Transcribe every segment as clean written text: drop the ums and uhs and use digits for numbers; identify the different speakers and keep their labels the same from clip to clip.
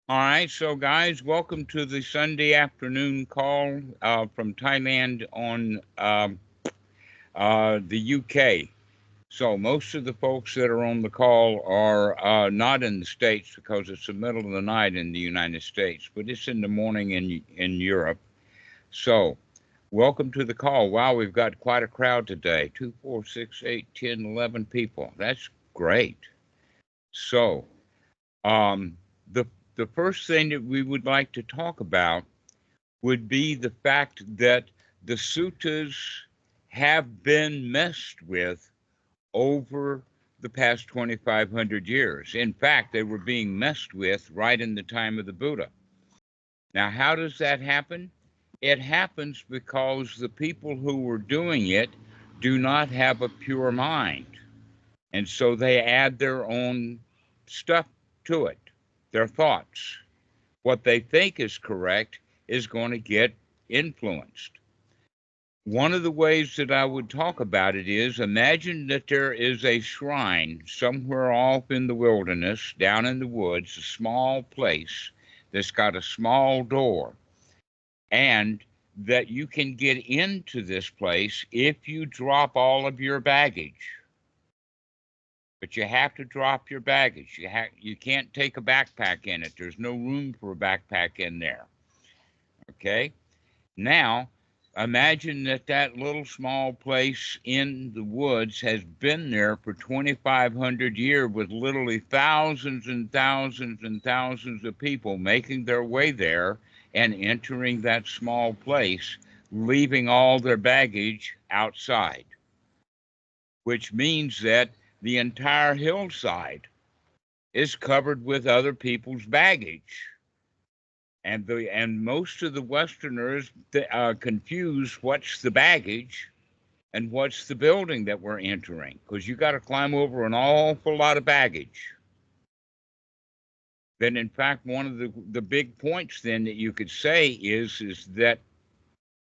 Speaker 1: All right, so guys, welcome to the Sunday afternoon call from Thailand on the UK. So most of the folks that are on the call are not in the States because it's the middle of the night in the United States, but it's in the morning in Europe. So welcome to the call. Wow, we've got quite a crowd today. 2, 4, 6, 8, 10, 11 people. That's great. So the the first thing that we would like to talk about would be the fact that the suttas have been messed with over the past 2,500 years. In fact, they were being messed with right in the time of the Buddha. Now, how does that happen? It happens because the people who were doing it do not have a pure mind. And so they add their own stuff to it, their thoughts. What they think is correct is going to get influenced. One of the ways that I would talk about it is imagine that there is a shrine somewhere off in the wilderness, down in the woods, a small place that's got a small door, and that you can get into this place if you drop all of your baggage. But you have to drop your baggage. You can't take a backpack in it. There's no room for a backpack in there. Okay? Now, imagine that that little small place in the woods has been there for 2,500 years with literally thousands and thousands and thousands of people making their way there and entering that small place, leaving all their baggage outside, which means that the entire hillside is covered with other people's baggage. And most of the Westerners confuse what's the baggage and what's the building that we're entering, because you got to climb over an awful lot of baggage. Then, in fact, one of the big points then that you could say is that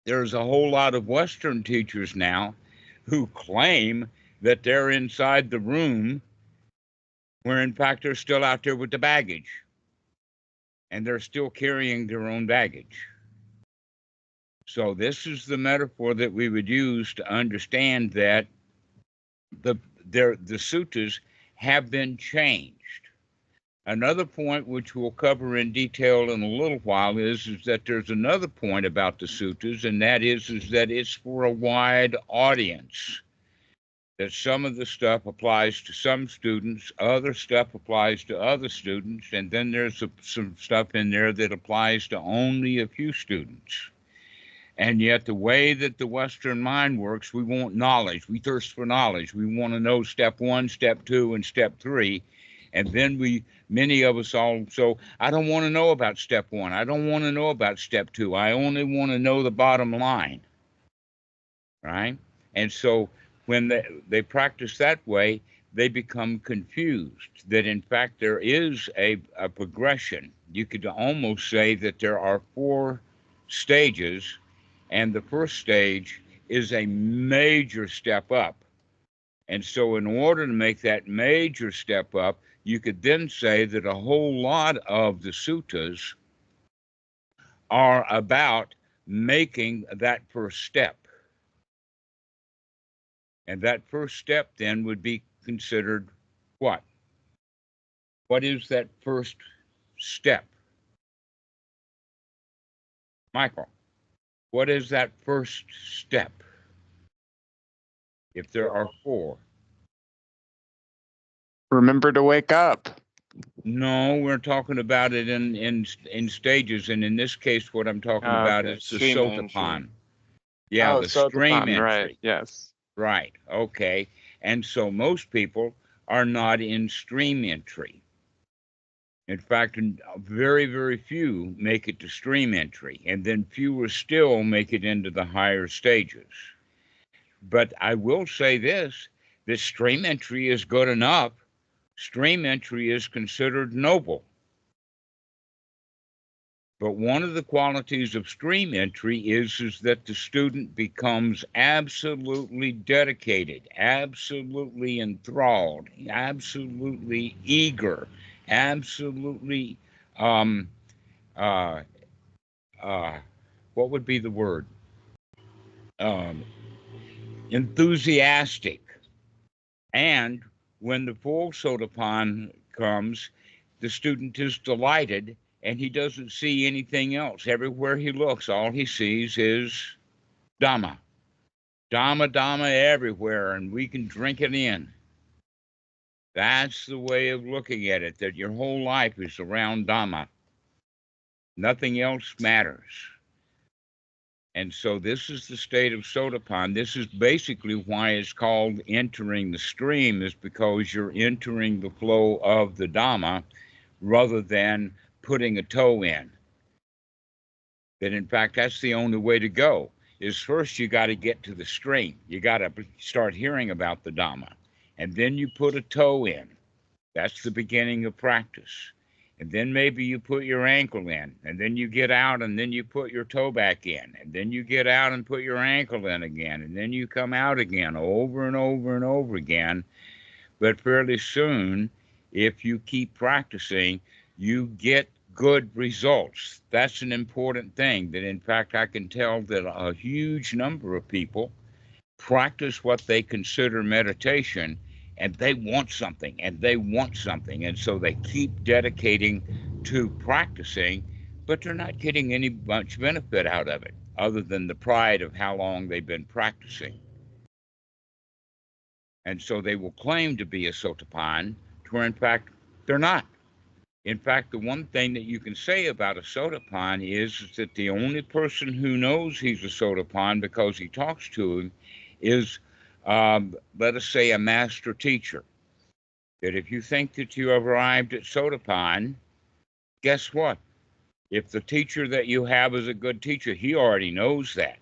Speaker 1: there's a whole lot of Western teachers now who claim that they're inside the room, where in fact they're still out there with the baggage, and they're still carrying their own baggage. So this is the metaphor that we would use to understand that the suttas have been changed. Another point which we'll cover in detail in a little while is that there's another point about the suttas, and that is that it's for a wide audience. That some of the stuff applies to some students, other stuff applies to other students, and then there's some stuff in there that applies to only a few students. And yet the way that the Western mind works, we want knowledge. We thirst for knowledge. We want to know step 1, step 2, and step 3. And then many of us also, I don't want to know about step 1. I don't want to know about step 2. I only want to know the bottom line, right? And so when they practice that way, they become confused that in fact there is a progression. You could almost say that there are 4 stages, and the first stage is a major step up. And so in order to make that major step up, you could then say that a whole lot of the suttas are about making that first step. And that first step then would be considered what? What is that first step? Michael, what is that first step? If there are 4.
Speaker 2: Remember to wake up.
Speaker 1: No, we're talking about it in stages, and in this case, what I'm talking about is the sotapan. Yeah, the stream entry.
Speaker 2: Right, yes.
Speaker 1: Right, okay. And so most people are not in stream entry. In fact, very, very few make it to stream entry, and then fewer still make it into the higher stages. But I will say this, that stream entry is good enough. Stream entry is considered noble. But one of the qualities of stream entry is that the student becomes absolutely dedicated, absolutely enthralled, absolutely eager, absolutely um, uh, what would be the word? Um, Enthusiastic. And when the full sotapan comes, the student is delighted and he doesn't see anything else. Everywhere he looks, all he sees is Dhamma. Dhamma, Dhamma everywhere, and we can drink it in. That's the way of looking at it, that your whole life is around Dhamma. Nothing else matters. And so this is the state of Sotapan. This is basically why it's called entering the stream, is because you're entering the flow of the Dhamma rather than putting a toe in. That in fact, that's the only way to go, is first you got to get to the stream. You got to start hearing about the Dhamma. And then you put a toe in. That's the beginning of practice. And then maybe you put your ankle in, and then you get out, and then you put your toe back in, and then you get out and put your ankle in again, and then you come out again over and over and over again. But fairly soon, if you keep practicing, you get good results. That's an important thing, that in fact I can tell that a huge number of people practice what they consider meditation, and they want something, and they want something, and so they keep dedicating to practicing, but they're not getting any much benefit out of it other than the pride of how long they've been practicing. And so they will claim to be a sotapan, where in fact they're not. In fact, the one thing that you can say about a sotapan is that the only person who knows he's a sotapan because he talks to him is, let us say, a master teacher. That if you think that you have arrived at sotapan, guess what? If the teacher that you have is a good teacher, he already knows that.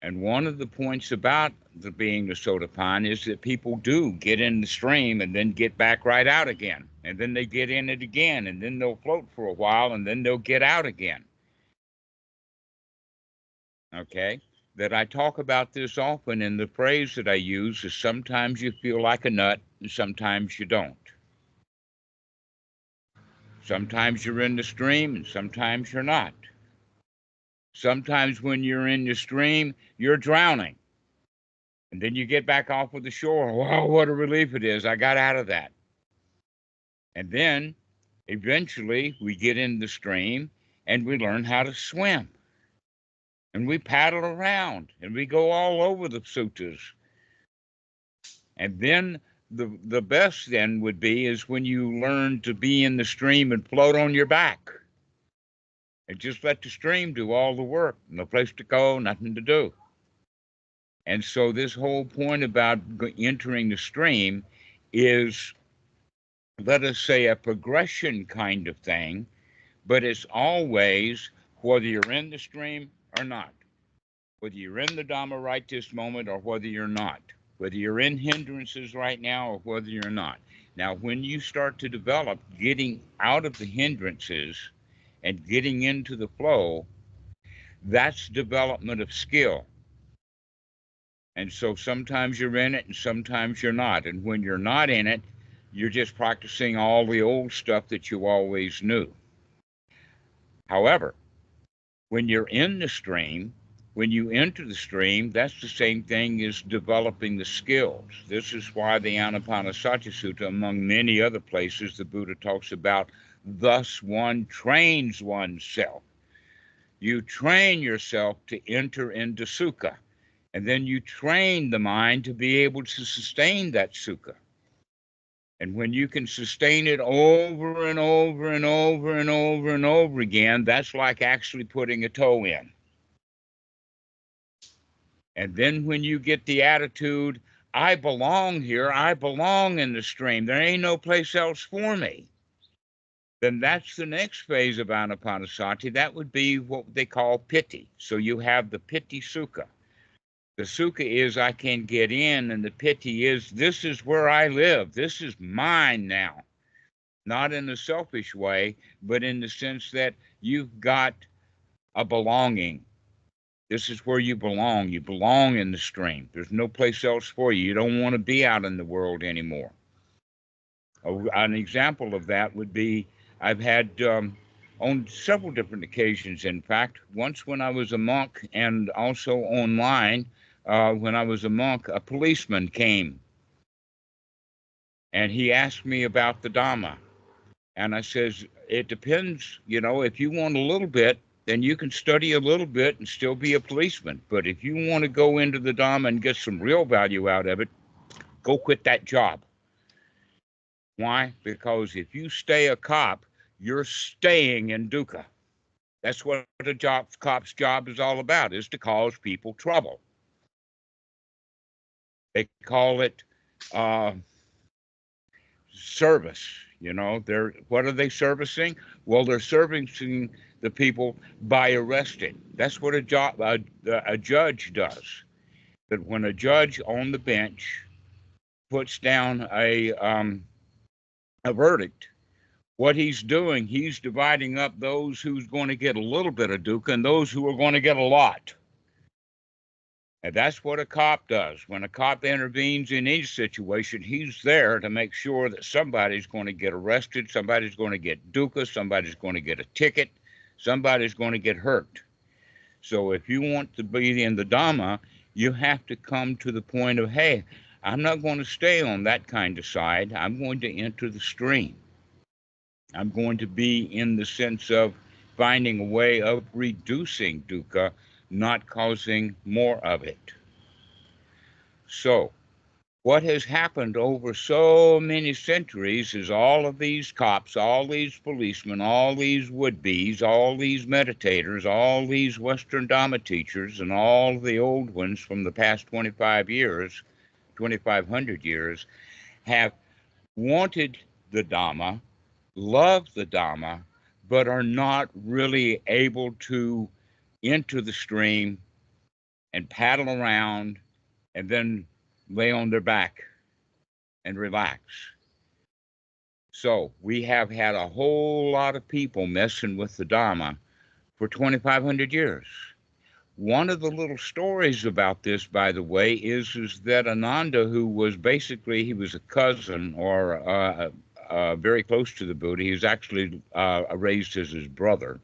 Speaker 1: And one of the points about being the sotapan is that people do get in the stream and then get back right out again. And then they get in it again, and then they'll float for a while, and then they'll get out again. Okay? That I talk about this often, and the phrase that I use is sometimes you feel like a nut, and sometimes you don't. Sometimes you're in the stream, and sometimes you're not. Sometimes when you're in the stream, you're drowning. And then you get back off of the shore. Wow, what a relief it is. I got out of that. And then eventually we get in the stream and we learn how to swim. And we paddle around and we go all over the suttas. And then the best then would be is when you learn to be in the stream and float on your back. And just let the stream do all the work. No place to go, nothing to do. And so this whole point about entering the stream is, let us say, a progression kind of thing, but it's always whether you're in the stream or not, whether you're in the Dhamma right this moment or whether you're not, whether you're in hindrances right now or whether you're not. Now, when you start to develop getting out of the hindrances and getting into the flow, that's development of skill. And so sometimes you're in it and sometimes you're not. And when you're not in it, you're just practicing all the old stuff that you always knew. However, when you're in the stream, when you enter the stream, that's the same thing as developing the skills. This is why the Anapanasati Sutta, among many other places, the Buddha talks about, thus one trains oneself. You train yourself to enter into sukha, and then you train the mind to be able to sustain that sukha. And when you can sustain it over and over and over and over and over again, that's like actually putting a toe in. And then when you get the attitude, I belong here, I belong in the stream, there ain't no place else for me, then that's the next phase of Anapanasati. That would be what they call piti. So you have the piti sukha. The sukha is I can get in, and the piti is this is where I live. This is mine now. Not in a selfish way, but in the sense that you've got a belonging. This is where you belong. You belong in the stream. There's no place else for you. You don't want to be out in the world anymore. An example of that would be I've had on several different occasions, in fact. Once when I was a monk, and also online, when I was a monk, a policeman came and he asked me about the Dhamma. And I says, it depends, if you want a little bit, then you can study a little bit and still be a policeman. But if you want to go into the Dhamma and get some real value out of it, go quit that job. Why? Because if you stay a cop, you're staying in dukkha. That's what a cop's job is all about, is to cause people trouble. They call it service. What are they servicing? Well, they're servicing the people by arresting. That's what a judge does. But when a judge on the bench puts down a verdict, what he's doing, he's dividing up those who's going to get a little bit of dukkha and those who are going to get a lot. And that's what a cop does. When a cop intervenes in any situation, he's there to make sure that somebody's going to get arrested, somebody's going to get dukkha, somebody's going to get a ticket, somebody's going to get hurt. So if you want to be in the Dhamma, you have to come to the point of, hey, I'm not going to stay on that kind of side. I'm going to enter the stream. I'm going to be in the sense of finding a way of reducing dukkha, not causing more of it. So, what has happened over so many centuries is all of these cops, all these policemen, all these would-bes, all these meditators, all these Western Dhamma teachers, and all the old ones from the past 2,500 years, have wanted the Dhamma, love the Dhamma, but are not really able to enter the stream and paddle around and then lay on their back and relax. So we have had a whole lot of people messing with the Dhamma for 2,500 years. One of the little stories about this, by the way, is that Ananda, who was basically, he was a cousin or very close to the Buddha. He was actually raised as his brother.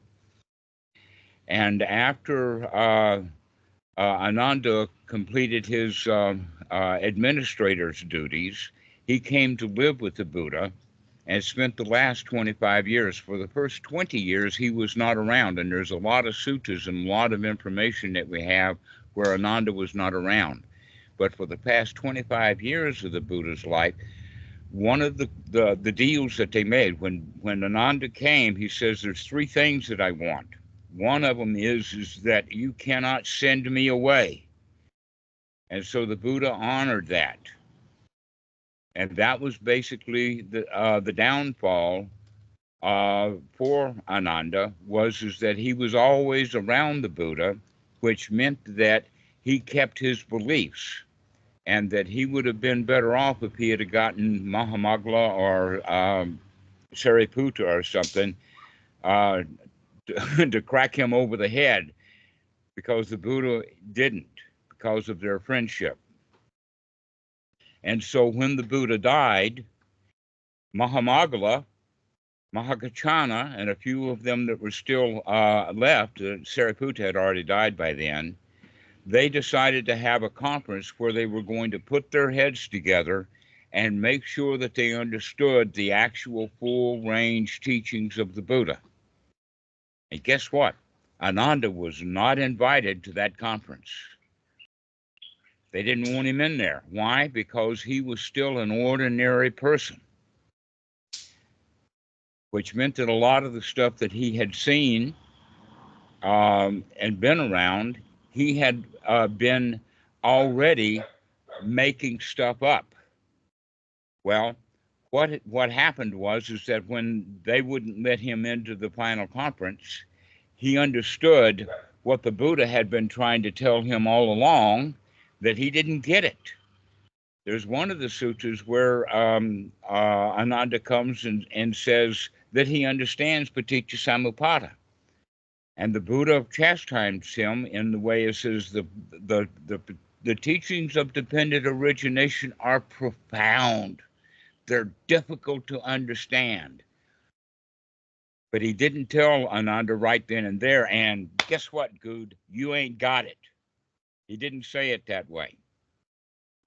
Speaker 1: And after Ananda completed his administrator's duties, he came to live with the Buddha and spent the last 25 years. For the first 20 years, he was not around. And there's a lot of suttas and a lot of information that we have where Ananda was not around. But for the past 25 years of the Buddha's life, one of the deals that they made, when Ananda came, he says, there's three things that I want. One of them is that you cannot send me away. And so the Buddha honored that. And that was basically the downfall for Ananda, is that he was always around the Buddha, which meant that he kept his beliefs, and that he would have been better off if he had gotten Mahamagala or Sariputta or something to crack him over the head, because the Buddha didn't, because of their friendship. And so when the Buddha died, Mahamagala, Mahakachana, and a few of them that were still left, Sariputta had already died by then, they decided to have a conference where they were going to put their heads together and make sure that they understood the actual full-range teachings of the Buddha. And guess what? Ananda was not invited to that conference. They didn't want him in there. Why? Because he was still an ordinary person, which meant that a lot of the stuff that he had seen and been around, he had been already making stuff up. Well, what happened was that when they wouldn't let him into the final conference, he understood what the Buddha had been trying to tell him all along, that he didn't get it. There's one of the sutras where Ananda comes and says that he understands paticca samuppada. And the Buddha chastises him in the way it says the teachings of dependent origination are profound. They're difficult to understand. But he didn't tell Ananda right then and there, and guess what, Good? You ain't got it. He didn't say it that way.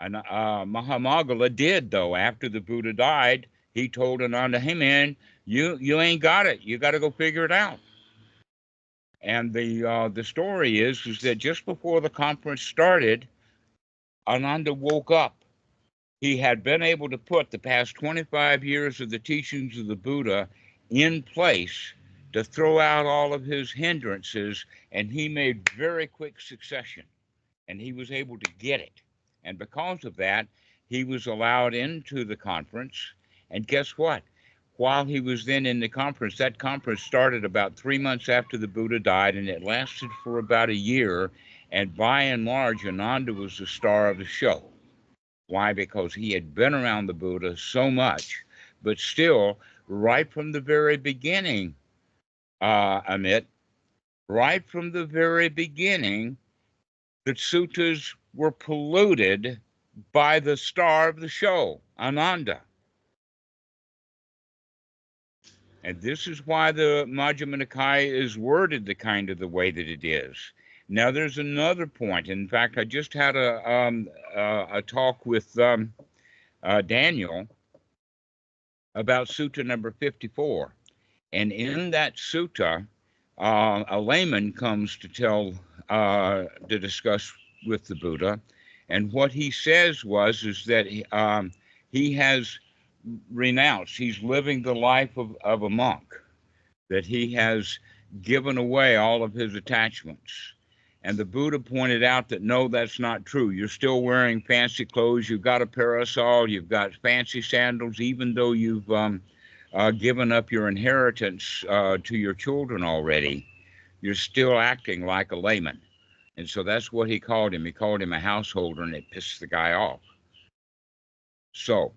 Speaker 1: And Mahamogala did, though. After the Buddha died, he told Ananda, hey, man, you ain't got it. You got to go figure it out. And the story is that just before the conference started, Ananda woke up. He had been able to put the past 25 years of the teachings of the Buddha in place to throw out all of his hindrances, and he made very quick succession, and he was able to get it. And because of that, he was allowed into the conference. And guess what? While he was then in the conference, that conference started about 3 months after the Buddha died, and it lasted for about a year. And by and large, Ananda was the star of the show. Why? Because he had been around the Buddha so much, but still, right from the very beginning, Amit, right from the very beginning, the suttas were polluted by the star of the show, Ananda. And this is why the Majjhima Nikaya is worded the kind of the way that it is. Now, there's another point. In fact, I just had a talk with Daniel about Sutta number 54. And in that sutta, a layman comes to to discuss with the Buddha. And what he says is that he has renounced, he's living the life of a monk, that he has given away all of his attachments. And the Buddha pointed out that no, that's not true. You're still wearing fancy clothes. You've got a parasol. You've got fancy sandals, even though you've given up your inheritance to your children already. You're still acting like a layman. And so that's what he called him. He called him a householder, and it pissed the guy off. So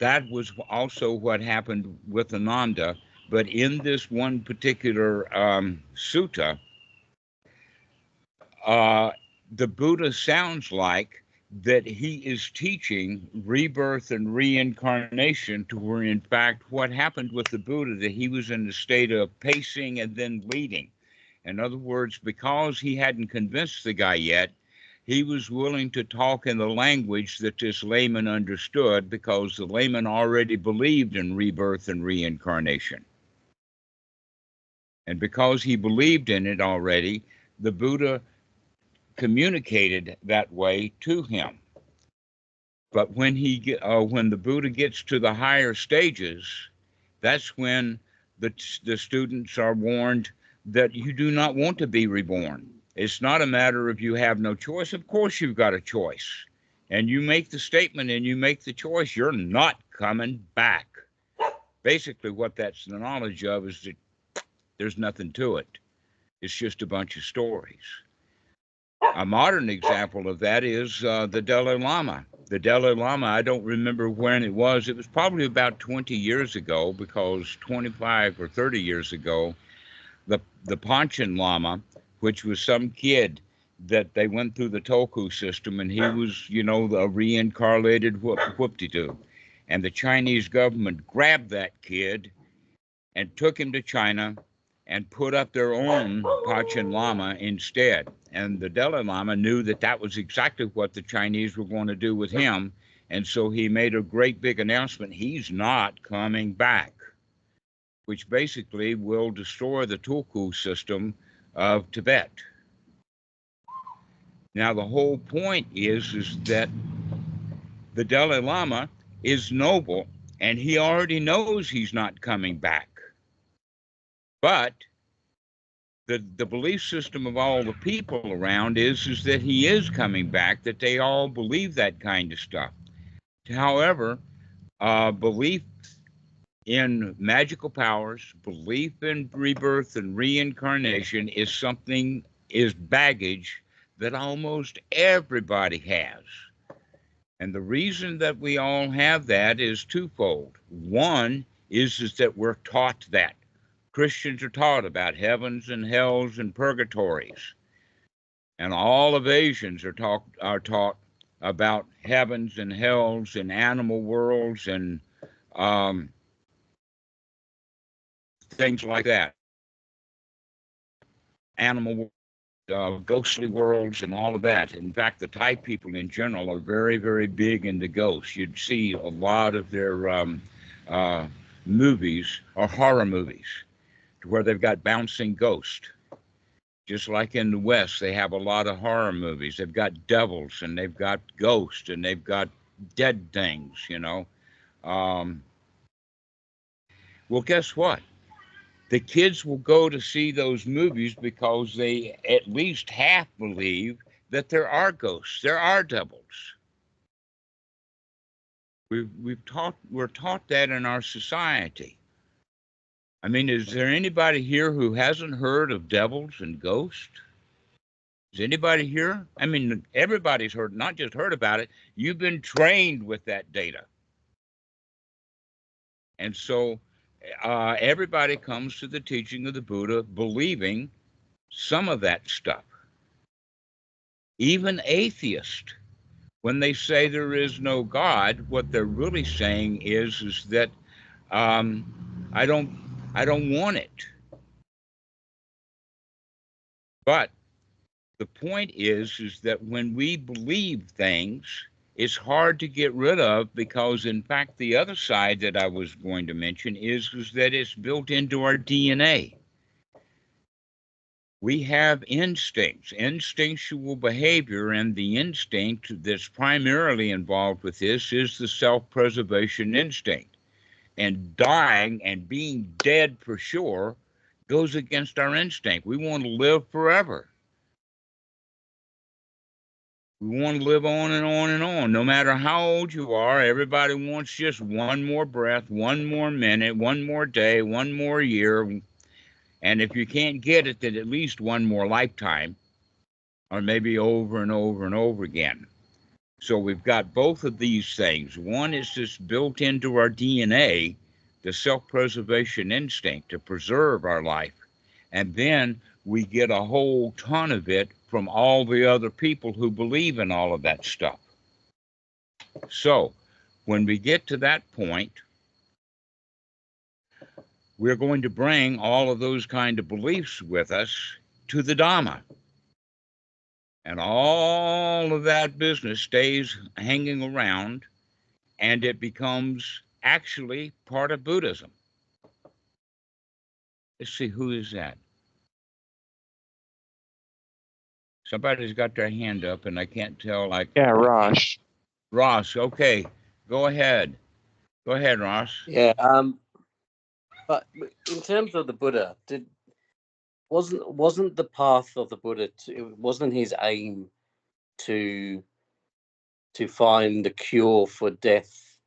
Speaker 1: that was also what happened with Ananda. But in this one particular sutta, the Buddha sounds like that he is teaching rebirth and reincarnation, to where, in fact, what happened with the Buddha, that he was in a state of pacing and then leading. In other words, because he hadn't convinced the guy yet, he was willing to talk in the language that this layman understood, because the layman already believed in rebirth and reincarnation. And because he believed in it already, the Buddha communicated that way to him. But when the Buddha gets to the higher stages, that's when the students are warned that you do not want to be reborn. It's not a matter of you have no choice. Of course you've got a choice. And you make the statement and you make the choice, you're not coming back. Basically what that's the knowledge of is that there's nothing to it. It's just a bunch of stories. A modern example of that is the Dalai Lama. The Dalai Lama, I don't remember when it was. It was probably about 20 years ago, because 25 or 30 years ago, the Panchen Lama, which was some kid that they went through the Toku system, and he was, the reincarnated whoop-de-doo. And the Chinese government grabbed that kid and took him to China and put up their own Panchen Lama instead. And the Dalai Lama knew that that was exactly what the Chinese were going to do with him. And so he made a great big announcement. He's not coming back, which basically will destroy the Tulku system of Tibet. Now, the whole point is that the Dalai Lama is noble, and he already knows he's not coming back. But the belief system of all the people around is that he is coming back, that they all believe that kind of stuff. However, belief in magical powers, belief in rebirth and reincarnation is baggage that almost everybody has. And the reason that we all have that is twofold. One is that we're taught that. Christians are taught about heavens and hells and purgatories. And all of Asians are taught about heavens and hells and animal worlds and things like that. Animal ghostly worlds and all of that. In fact, the Thai people in general are very, very big into ghosts. You'd see a lot of their uh, movies are horror movies where they've got bouncing ghosts. Just like in the West, they have a lot of horror movies. They've got devils and they've got ghosts and they've got dead things, you know. Well, guess what? The kids will go to see those movies because they at least half believe that there are ghosts, there are devils. We're taught that in our society. I mean, is there anybody here who hasn't heard of devils and ghosts? Is anybody here? I mean, everybody's heard, not just heard about it. You've been trained with that data. And so everybody comes to the teaching of the Buddha believing some of that stuff. Even atheists, when they say there is no God, what they're really saying is that I don't want it. But the point is that when we believe things, it's hard to get rid of because, in fact, the other side that I was going to mention is that it's built into our DNA. We have instincts, instinctual behavior, and the instinct that's primarily involved with this is the self-preservation instinct. And dying and being dead for sure goes against our instinct. We want to live forever. We want to live on and on and on. No matter how old you are, everybody wants just one more breath, one more minute, one more day, one more year. And if you can't get it, then at least one more lifetime, or maybe over and over and over again. So we've got both of these things. One is just built into our DNA, the self-preservation instinct to preserve our life. And then we get a whole ton of it from all the other people who believe in all of that stuff. So when we get to that point, we're going to bring all of those kind of beliefs with us to the Dhamma. And all of that business stays hanging around, and it becomes actually part of Buddhism. Let's see, who is that? Somebody's got their hand up, and I can't tell.
Speaker 2: Yeah, Rosh.
Speaker 1: Ross, okay. Go ahead. Go ahead, Ross.
Speaker 3: Yeah. But in terms of the Buddha, wasn't the path of the Buddha? It wasn't his aim to find the cure for death,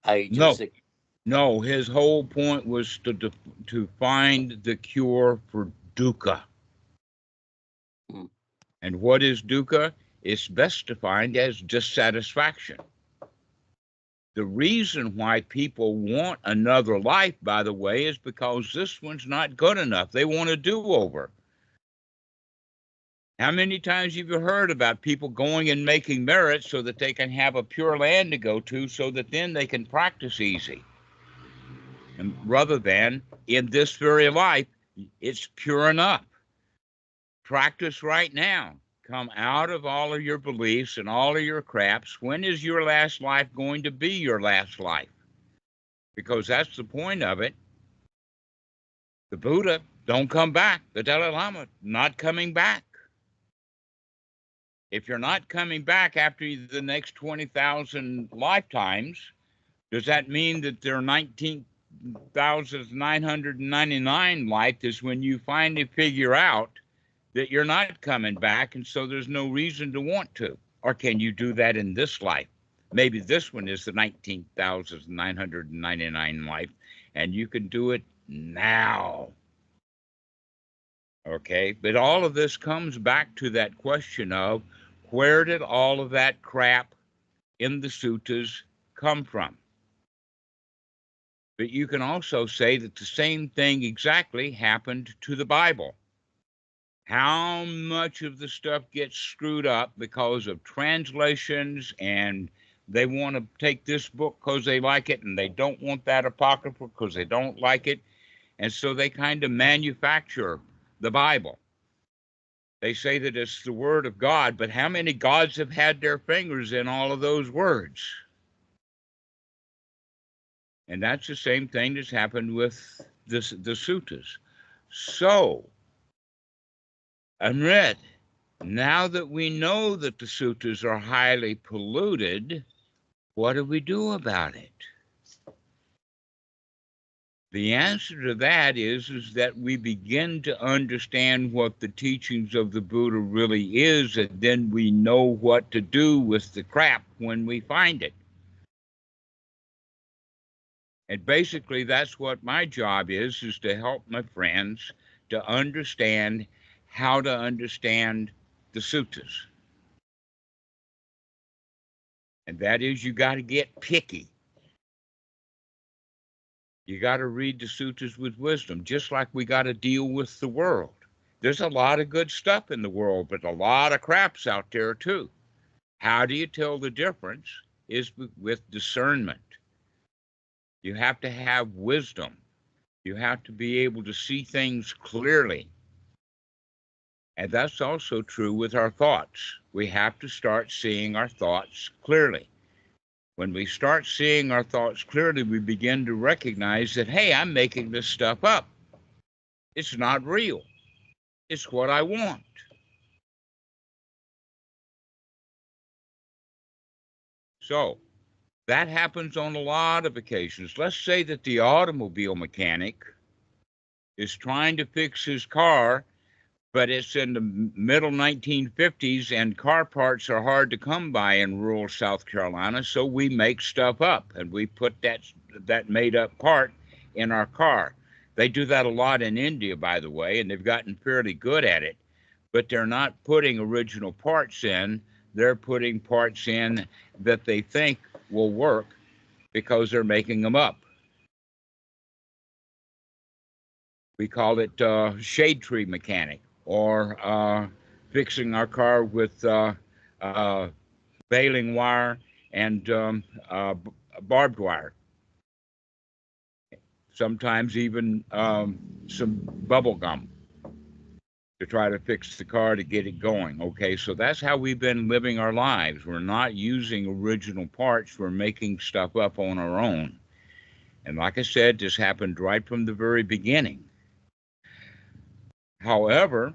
Speaker 3: age,
Speaker 1: No.
Speaker 3: and sickness.
Speaker 1: No, his whole point was to find the cure for dukkha. And what is dukkha? It's best defined as dissatisfaction. The reason why people want another life, by the way, is because this one's not good enough. They want a do-over. How many times have you heard about people going and making merit so that they can have a pure land to go to so that then they can practice easy? And rather than in this very life, it's pure enough. Practice right now. Come out of all of your beliefs and all of your craps. When is your last life going to be your last life? Because that's the point of it. The Buddha, don't come back. The Dalai Lama, not coming back. If you're not coming back after the next 20,000 lifetimes, does that mean that their 19,999 life is when you finally figure out that you're not coming back, and so there's no reason to want to? Or can you do that in this life? Maybe this one is the 19,999 life, and you can do it now. Okay, but all of this comes back to that question of where did all of that crap in the suttas come from? But you can also say that the same thing exactly happened to the Bible. How much of the stuff gets screwed up because of translations, and they want to take this book because they like it, and they don't want that apocrypha because they don't like it. And so they kind of manufacture the Bible. They say that it's the word of God, but how many gods have had their fingers in all of those words? And that's the same thing that's happened with the suttas. So, Amrit, now that we know that the suttas are highly polluted, what do we do about it? The answer to that is that we begin to understand what the teachings of the Buddha really is, and then we know what to do with the crap when we find it. And basically, that's what my job is to help my friends to understand how to understand the suttas. And that is, you got to get picky. You got to read the sutras with wisdom, just like we got to deal with the world. There's a lot of good stuff in the world, but a lot of crap's out there too. How do you tell the difference? Is with discernment. You have to have wisdom. You have to be able to see things clearly. And that's also true with our thoughts. We have to start seeing our thoughts clearly. When we start seeing our thoughts clearly, we begin to recognize that, hey, I'm making this stuff up. It's not real. It's what I want. So that happens on a lot of occasions. Let's say that the automobile mechanic is trying to fix his car, but it's in the middle 1950s and car parts are hard to come by in rural South Carolina, so we make stuff up and we put that made up part in our car. They do that a lot in India, by the way, and they've gotten fairly good at it, but they're not putting original parts in. They're putting parts in that they think will work because they're making them up. We call it shade tree mechanic, or fixing our car with baling wire and barbed wire. Sometimes even some bubble gum to try to fix the car to get it going. Okay, so that's how we've been living our lives. We're not using original parts. We're making stuff up on our own. And like I said, this happened right from the very beginning. However,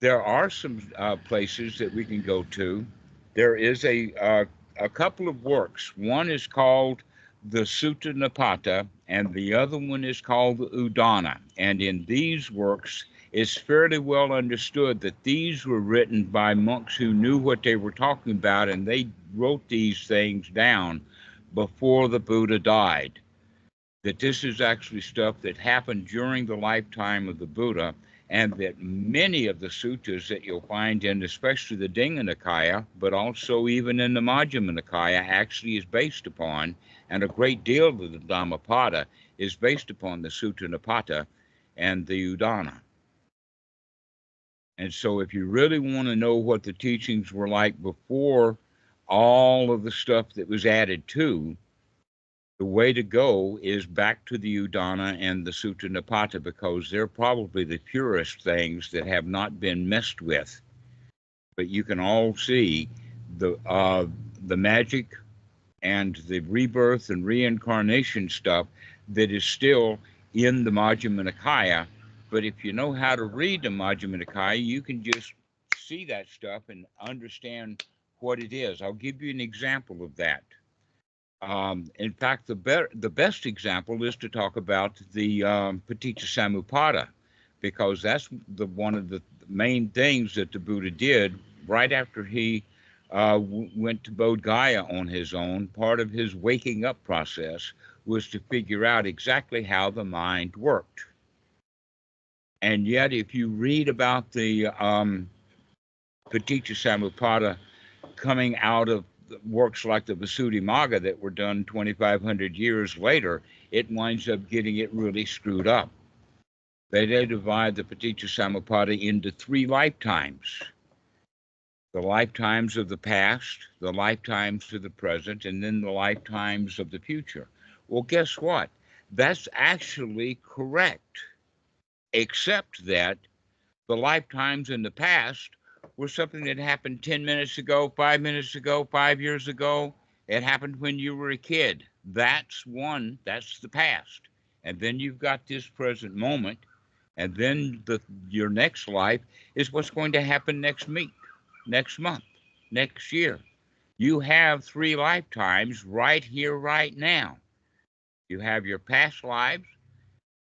Speaker 1: there are some places that we can go to. There is a couple of works. One is called the Sutta Nipata, and the other one is called the Udana. And in these works, it's fairly well understood that these were written by monks who knew what they were talking about, and they wrote these things down before the Buddha died. That this is actually stuff that happened during the lifetime of the Buddha, and that many of the sutras that you'll find in especially the Digha Nikaya, but also even in the Majjhima Nikaya, actually is based upon, and a great deal of the Dhammapada is based upon the Sutta Nipata and the Udana. And so if you really want to know what the teachings were like before all of the stuff that was added to, the way to go is back to the Udana and the Sutta Nipata, because they're probably the purest things that have not been messed with. But you can all see the magic and the rebirth and reincarnation stuff that is still in the Majjhima Nikaya. But if you know how to read the Majjhima Nikaya, you can just see that stuff and understand what it is. I'll give you an example of that. In fact, the best example is to talk about the Paticca because that's one of the main things that the Buddha did right after he went to Bodh Gaya on his own. Part of his waking up process was to figure out exactly how the mind worked. And yet, if you read about the Paticca coming out of works like the Visuddhimagga that were done 2,500 years later, it winds up getting it really screwed up. They divide the Paticca into 3 lifetimes. The lifetimes of the past, the lifetimes of the present, and then the lifetimes of the future. Well, guess what? That's actually correct, except that the lifetimes in the past were something that happened 10 minutes ago, 5 minutes ago, 5 years ago. It happened when you were a kid. That's the past. And then you've got this present moment. And then your next life is what's going to happen next week, next month, next year. You have 3 lifetimes right here, right now. You have your past lives,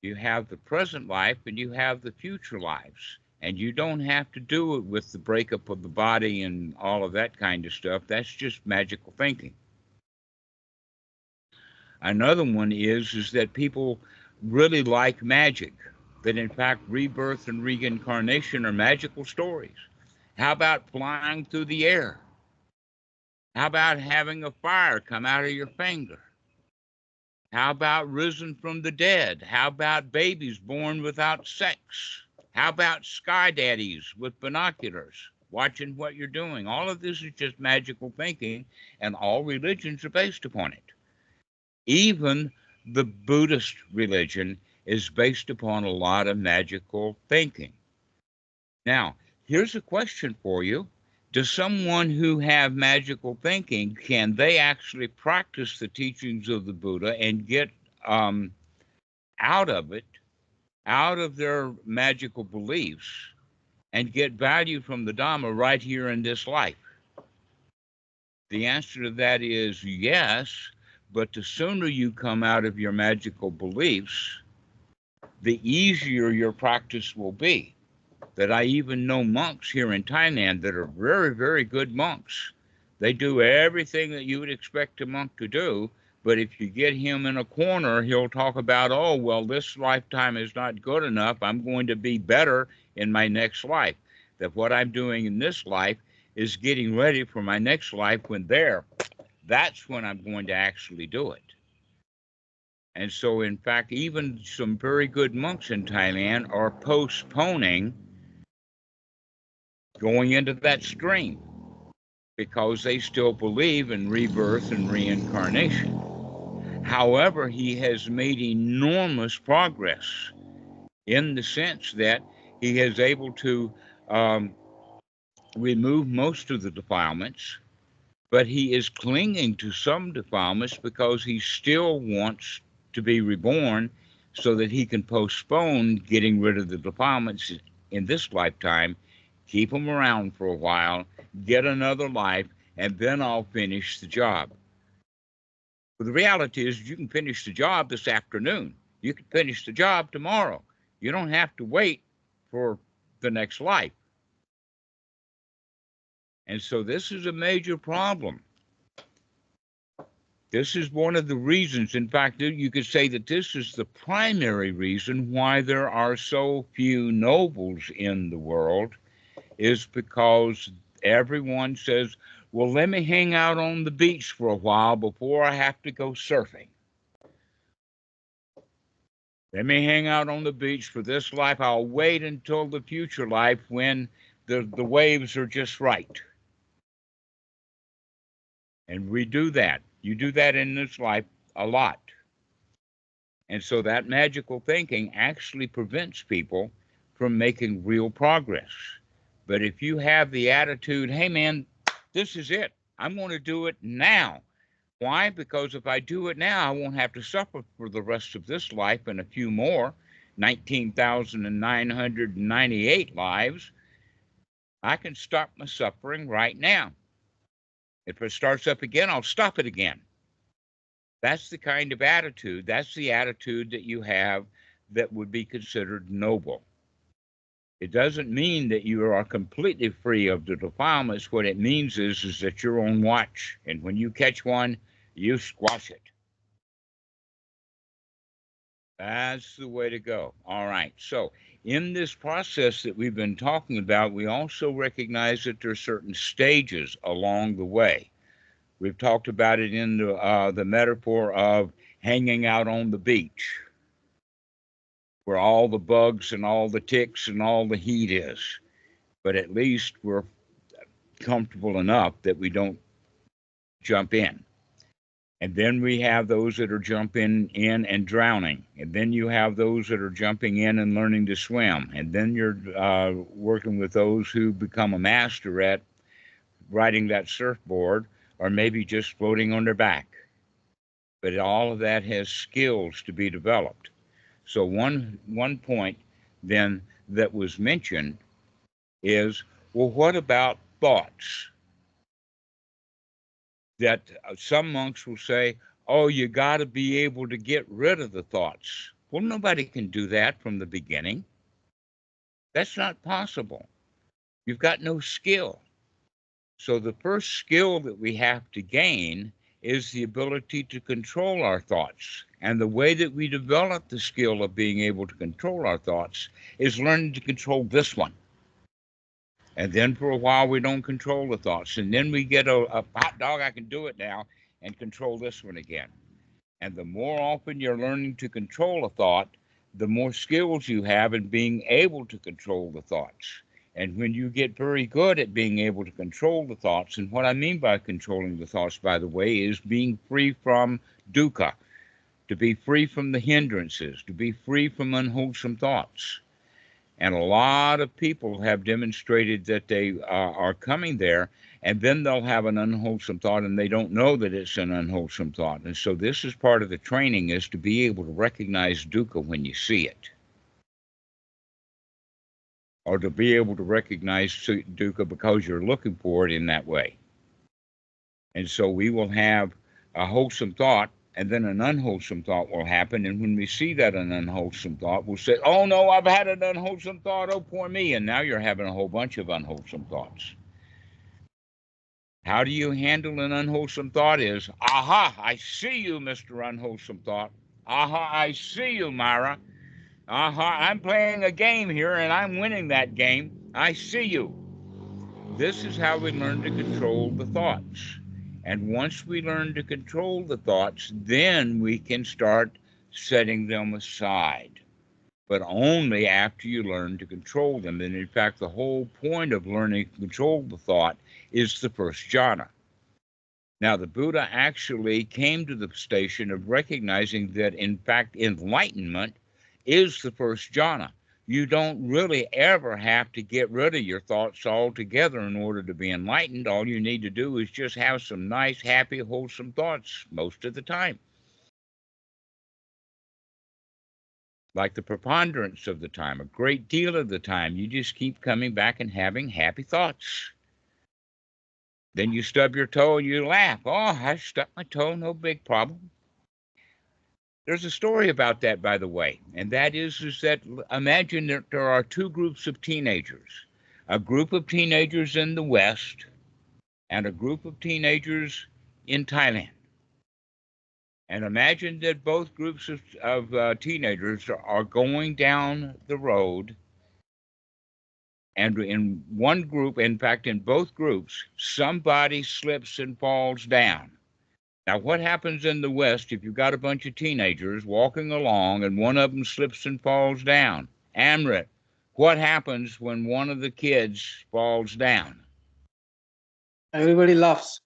Speaker 1: you have the present life, and you have the future lives. And you don't have to do it with the breakup of the body and all of that kind of stuff. That's just magical thinking. Another one is that people really like magic, that in fact rebirth and reincarnation are magical stories. How about flying through the air? How about having a fire come out of your finger? How about risen from the dead? How about babies born without sex? How about sky daddies with binoculars watching what you're doing? All of this is just magical thinking, and all religions are based upon it. Even the Buddhist religion is based upon a lot of magical thinking. Now, here's a question for you. Does someone who have magical thinking, can they actually practice the teachings of the Buddha and get out of it, out of their magical beliefs, and get value from the Dhamma right here in this life? The answer to that is yes, but the sooner you come out of your magical beliefs, the easier your practice will be. That I even know monks here in Thailand that are very, very good monks. They do everything that you would expect a monk to do, but if you get him in a corner, he'll talk about, oh, well, this lifetime is not good enough. I'm going to be better in my next life. That what I'm doing in this life is getting ready for my next life when that's when I'm going to actually do it. And so, in fact, even some very good monks in Thailand are postponing going into that stream because they still believe in rebirth and reincarnation. However, he has made enormous progress in the sense that he is able to remove most of the defilements, but he is clinging to some defilements because he still wants to be reborn so that he can postpone getting rid of the defilements in this lifetime, keep them around for a while, get another life, and then I'll finish the job. But the reality is you can finish the job this afternoon. You can finish the job tomorrow. You don't have to wait for the next life. And so this is a major problem. This is one of the reasons, in fact, you could say that this is the primary reason why there are so few nobles in the world, is because everyone says, well, let me hang out on the beach for a while before I have to go surfing. Let me hang out on the beach for this life. I'll wait until the future life when the waves are just right. And we do that. You do that in this life a lot. And so that magical thinking actually prevents people from making real progress. But if you have the attitude, hey man, this is it. I'm going to do it now. Why? Because if I do it now, I won't have to suffer for the rest of this life and a few more, 19,998 lives. I can stop my suffering right now. If it starts up again, I'll stop it again. That's the kind of attitude, that's the attitude that you have that would be considered noble. It doesn't mean that you are completely free of the defilements. What it means is that you're on watch. And when you catch one, you squash it. That's the way to go. All right. So in this process that we've been talking about, we also recognize that there are certain stages along the way. We've talked about it in the metaphor of hanging out on the beach, where all the bugs and all the ticks and all the heat is. But at least we're comfortable enough that we don't jump in. And then we have those that are jumping in and drowning. And then you have those that are jumping in and learning to swim. And then you're working with those who become a master at riding that surfboard, or maybe just floating on their back. But all of that has skills to be developed. So one point then that was mentioned is, well, what about thoughts? That some monks will say, oh, you got to be able to get rid of the thoughts. Well, nobody can do that from the beginning. That's not possible. You've got no skill. So the first skill that we have to gain is the ability to control our thoughts. And the way that we develop the skill of being able to control our thoughts is learning to control this one. And then for a while, we don't control the thoughts. And then we get a hot dog, I can do it now, and control this one again. And the more often you're learning to control a thought, the more skills you have in being able to control the thoughts. And when you get very good at being able to control the thoughts, and what I mean by controlling the thoughts, by the way, is being free from dukkha, to be free from the hindrances, to be free from unwholesome thoughts. And a lot of people have demonstrated that they are coming there, and then they'll have an unwholesome thought, and they don't know that it's an unwholesome thought. And so this is part of the training, is to be able to recognize dukkha when you see it, or to be able to recognize dukkha because you're looking for it in that way. And so we will have a wholesome thought, and then an unwholesome thought will happen. And when we see that an unwholesome thought, we'll say, oh, no, I've had an unwholesome thought. Oh, poor me. And now you're having a whole bunch of unwholesome thoughts. How do you handle an unwholesome thought is, aha, I see you, Mr. Unwholesome Thought. Aha, I see you, Myra. Aha, I'm playing a game here, and I'm winning that game. I see you. This is how we learn to control the thoughts. And once we learn to control the thoughts, then we can start setting them aside. But only after you learn to control them. And in fact, the whole point of learning to control the thought is the first jhana. Now, the Buddha actually came to the station of recognizing that, in fact, enlightenment is the first jhana. You don't really ever have to get rid of your thoughts altogether in order to be enlightened. All you need to do is just have some nice, happy, wholesome thoughts most of the time. Like the preponderance of the time, a great deal of the time, you just keep coming back and having happy thoughts. Then you stub your toe and you laugh. Oh, I stubbed my toe, no big problem. There's a story about that, by the way, and that is that imagine that there are two groups of teenagers, a group of teenagers in the West and a group of teenagers in Thailand. And imagine that both groups of teenagers are going down the road, and in one group, in fact, in both groups, somebody slips and falls down. Now, what happens in the West if you've got a bunch of teenagers walking along and one of them slips and falls down? Amrit, what happens when one of the kids falls down?
Speaker 4: Everybody laughs.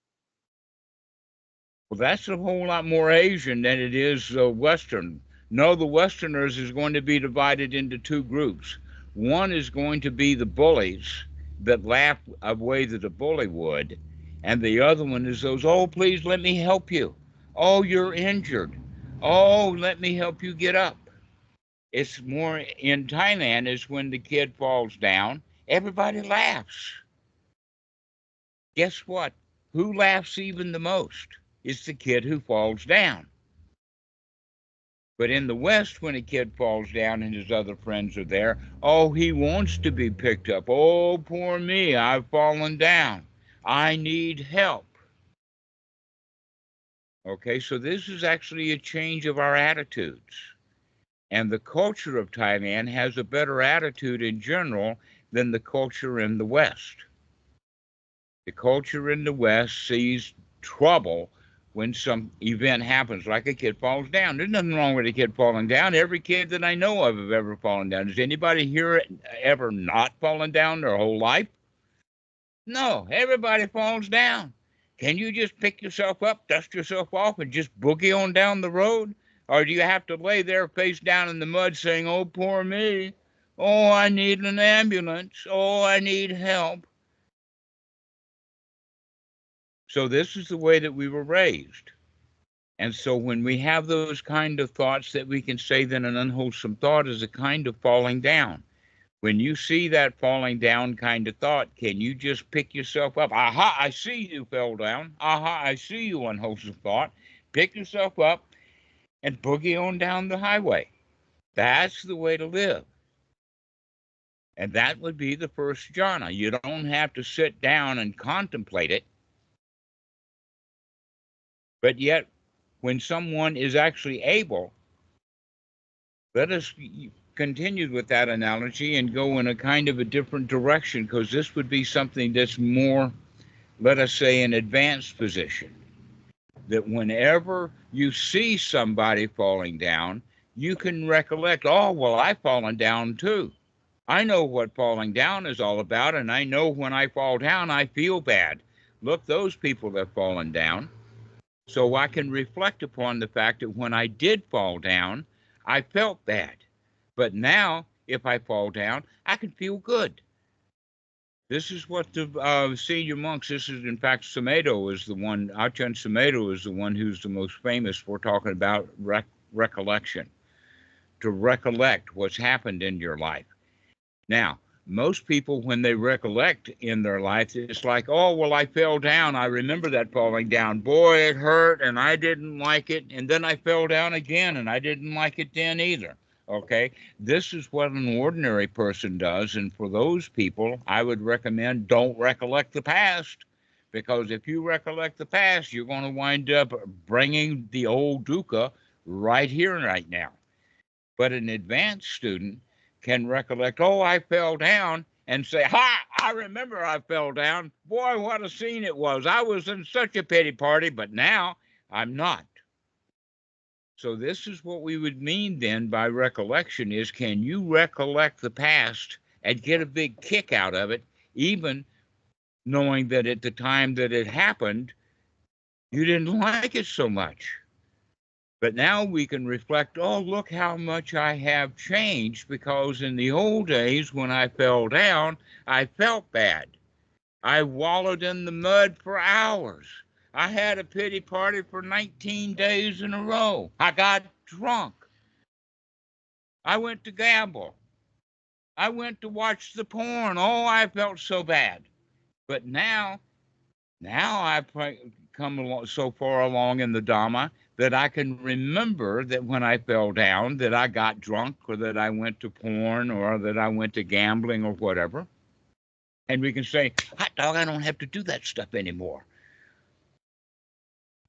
Speaker 1: Well, that's a whole lot more Asian than it is Western. No, the Westerners is going to be divided into two groups. One is going to be the bullies that laugh a way that a bully would, and the other one is those, oh, please let me help you. Oh, you're injured. Oh, let me help you get up. It's more in Thailand is when the kid falls down, everybody laughs. Guess what? Who laughs even the most? It's the kid who falls down. But in the West, when a kid falls down and his other friends are there, oh, he wants to be picked up. Oh, poor me, I've fallen down. I need help. Okay, so this is actually a change of our attitudes. And the culture of Thailand has a better attitude in general than the culture in the West. The culture in the West sees trouble when some event happens, like a kid falls down. There's nothing wrong with a kid falling down. Every kid that I know of have ever fallen down. Does anybody here ever not fallen down their whole life? No, everybody falls down. Can you just pick yourself up, dust yourself off, and just boogie on down the road? Or do you have to lay there face down in the mud saying, oh, poor me. Oh, I need an ambulance. Oh, I need help. So this is the way that we were raised. And so when we have those kind of thoughts that we can say that an unwholesome thought is a kind of falling down. When you see that falling down kind of thought, can you just pick yourself up? Aha, I see you fell down. Aha, I see you, unwholesome thought. Pick yourself up and boogie on down the highway. That's the way to live. And that would be the first jhana. You don't have to sit down and contemplate it. But yet, when someone is actually able, let us continue with that analogy and go in a kind of a different direction, because this would be something that's more, let us say, an advanced position. That whenever you see somebody falling down, you can recollect, oh, well, I've fallen down too. I know what falling down is all about, and I know when I fall down, I feel bad. Look, those people have fallen down. So I can reflect upon the fact that when I did fall down, I felt bad. But now, if I fall down, I can feel good. This is what the senior monks, this is in fact Sumedho is the one, Ajahn Sumedho is the one who's the most famous for talking about recollection. To recollect what's happened in your life. Now, most people, when they recollect in their life, it's like, oh, well, I fell down. I remember that falling down. Boy, it hurt, and I didn't like it. And then I fell down again, and I didn't like it then either. Okay? This is what an ordinary person does. And for those people, I would recommend don't recollect the past. Because if you recollect the past, you're going to wind up bringing the old dukkha right here and right now. But an advanced student can recollect, oh, I fell down, and say, ha, I remember I fell down. Boy, what a scene it was. I was in such a pity party, but now I'm not. So this is what we would mean then by recollection is, can you recollect the past and get a big kick out of it, even knowing that at the time that it happened, you didn't like it so much. But now we can reflect, oh, look how much I have changed, because in the old days when I fell down, I felt bad. I wallowed in the mud for hours. I had a pity party for 19 days in a row. I got drunk. I went to gamble. I went to watch the porn. Oh, I felt so bad. But now I've come along, so far along in the Dhamma that I can remember that when I fell down, that I got drunk, or that I went to porn, or that I went to gambling, or whatever. And we can say, hot dog, I don't have to do that stuff anymore.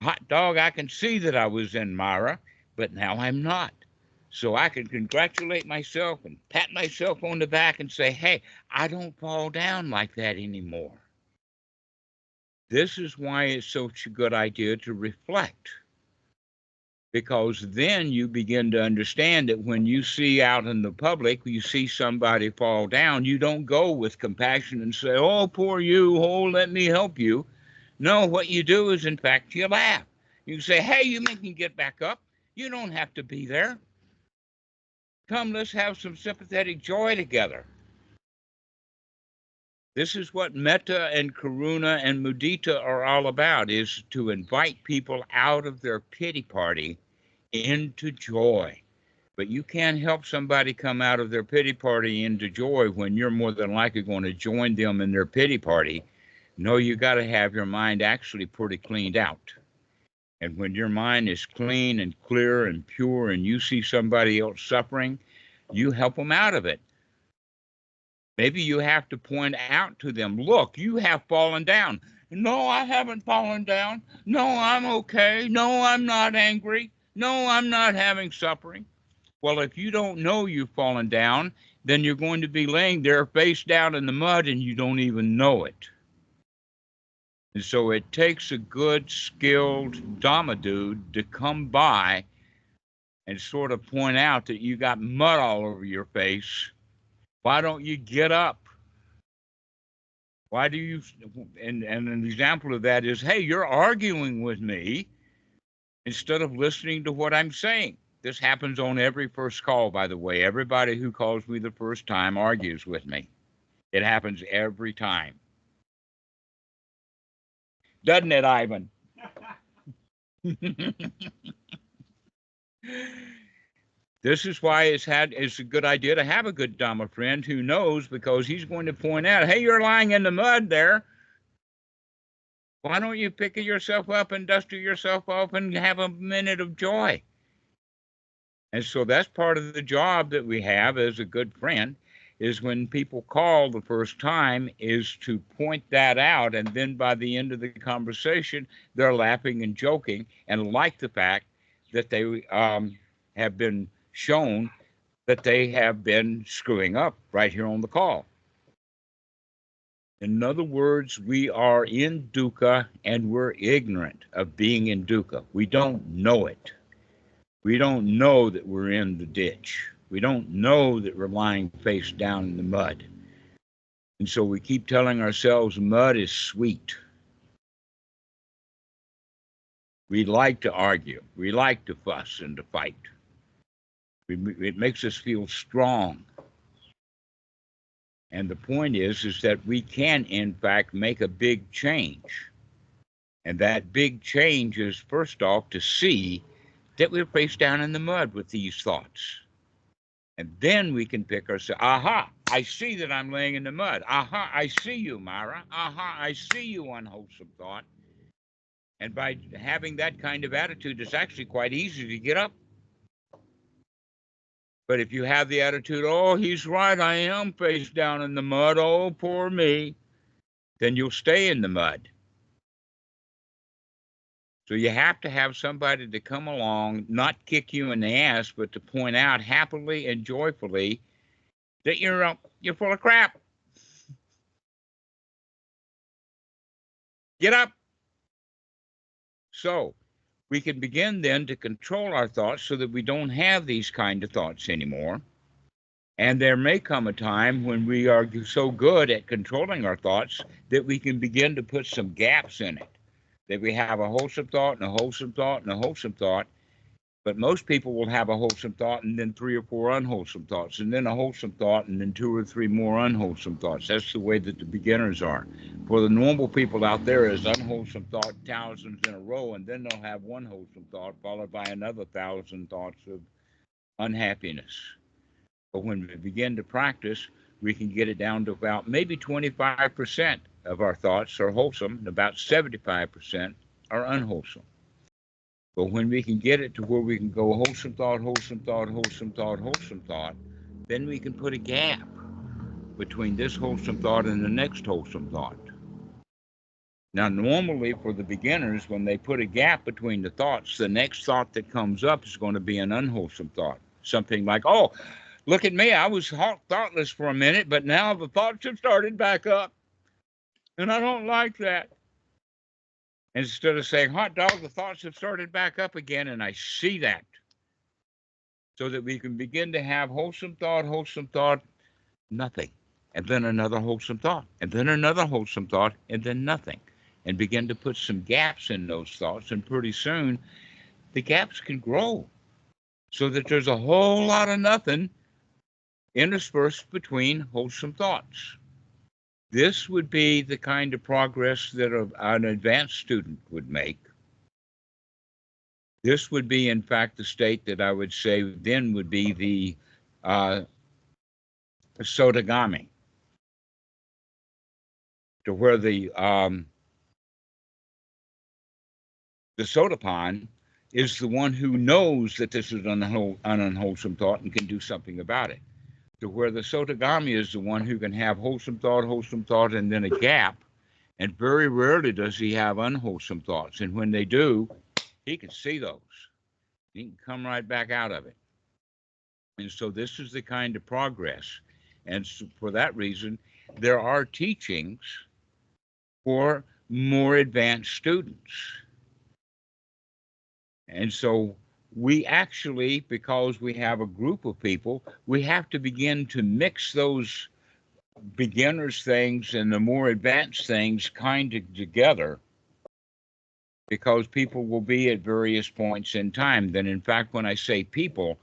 Speaker 1: Hot dog, I can see that I was in Mara, but now I'm not. So I can congratulate myself and pat myself on the back and say, hey, I don't fall down like that anymore. This is why it's such a good idea to reflect. Because then you begin to understand that when you see out in the public, you see somebody fall down, you don't go with compassion and say, oh, poor you, oh, let me help you. No, what you do is, in fact, you laugh. You say, hey, you make me get back up. You don't have to be there. Come, let's have some sympathetic joy together. This is what metta and karuna and mudita are all about, is to invite people out of their pity party into joy. But you can't help somebody come out of their pity party into joy when you're more than likely going to join them in their pity party. No, you got to have your mind actually pretty cleaned out. And when your mind is clean and clear and pure, and you see somebody else suffering, you help them out of it. Maybe you have to point out to them, look, you have fallen down. No, I haven't fallen down. No, I'm okay. No, I'm not angry. No, I'm not having suffering. Well, if you don't know you've fallen down, then you're going to be laying there face down in the mud and you don't even know it. And so it takes a good, skilled Dhamma dude to come by and sort of point out that you got mud all over your face. Why don't you get up? Why do you, and an example of that is, hey, you're arguing with me instead of listening to what I'm saying. This happens on every first call, by the way. Everybody who calls me the first time argues with me. It happens every time. Doesn't it, Ivan? This is why it's a good idea to have a good Dhamma friend who knows, because he's going to point out, hey, you're lying in the mud there. Why don't you pick yourself up and dust yourself off and have a minute of joy? And so that's part of the job that we have as a good friend, is when people call the first time, is to point that out. And then by the end of the conversation, they're laughing and joking and like the fact that they have been shown that they have been screwing up right here on the call. In other words, we are in dukkha and we're ignorant of being in dukkha. We don't know it. We don't know that we're in the ditch. We don't know that we're lying face down in the mud. And so we keep telling ourselves mud is sweet. We like to argue. We like to fuss and to fight. It makes us feel strong. And the point is that we can, in fact, make a big change. And that big change is, first off, to see that we're face down in the mud with these thoughts. And then we can pick ourselves. Aha, I see that I'm laying in the mud. Aha, I see you, Myra. Aha, I see you, unwholesome thought. And by having that kind of attitude, it's actually quite easy to get up. But if you have the attitude, oh, he's right, I am face down in the mud, oh, poor me, then you'll stay in the mud. So you have to have somebody to come along, not kick you in the ass, but to point out happily and joyfully that you're full of crap. Get up. So we can begin then to control our thoughts so that we don't have these kind of thoughts anymore. And there may come a time when we are so good at controlling our thoughts that we can begin to put some gaps in it, that we have a wholesome thought and a wholesome thought and a wholesome thought. But most people will have a wholesome thought and then 3 or 4 unwholesome thoughts, and then a wholesome thought and then 2 or 3 more unwholesome thoughts. That's the way that the beginners are. For the normal people out there is unwholesome thought thousands in a row, and then they'll have one wholesome thought followed by another 1,000 thoughts of unhappiness. But when we begin to practice, we can get it down to about maybe 25% of our thoughts are wholesome, and about 75% are unwholesome. But when we can get it to where we can go wholesome thought, wholesome thought, wholesome thought, wholesome thought, then we can put a gap between this wholesome thought and the next wholesome thought. Now, normally for the beginners, when they put a gap between the thoughts, the next thought that comes up is going to be an unwholesome thought. Something like, oh, look at me, I was thoughtless for a minute, but now the thoughts have started back up. And I don't like that. Instead of saying, hot dog, the thoughts have started back up again, and I see that. So that we can begin to have wholesome thought, nothing. And then another wholesome thought, and then another wholesome thought, and then nothing. And begin to put some gaps in those thoughts, and pretty soon the gaps can grow so that there's a whole lot of nothing interspersed between wholesome thoughts. This would be the kind of progress that an advanced student would make. This would be, in fact, the state that I would say then would be the Sotagami, to where the Sotapan is the one who knows that this is an unwholesome thought and can do something about it. To where the Sotagami is the one who can have wholesome thought, and then a gap. And very rarely does he have unwholesome thoughts. And when they do, he can see those. He can come right back out of it. And so this is the kind of progress. And so for that reason, there are teachings for more advanced students. And so we actually, because we have a group of people, we have to begin to mix those beginners things and the more advanced things kind of together, because people will be at various points in time. Then, in fact, when I say people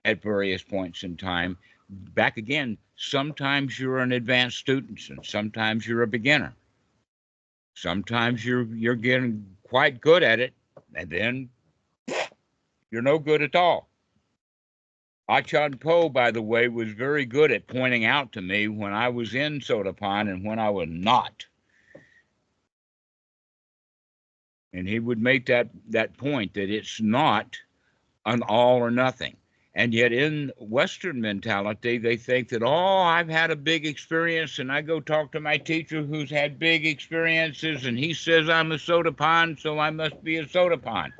Speaker 1: at various points in time, back again, sometimes you're an advanced student and sometimes you're a beginner. Sometimes you're getting quite good at it, and then you're no good at all. Achan Po, by the way, was very good at pointing out to me when I was in Sotapan and when I was not. And he would make that point that it's not an all or nothing. And yet in Western mentality, they think that, oh, I've had a big experience, and I go talk to my teacher who's had big experiences, and he says I'm a Sotapan, so I must be a Sotapan.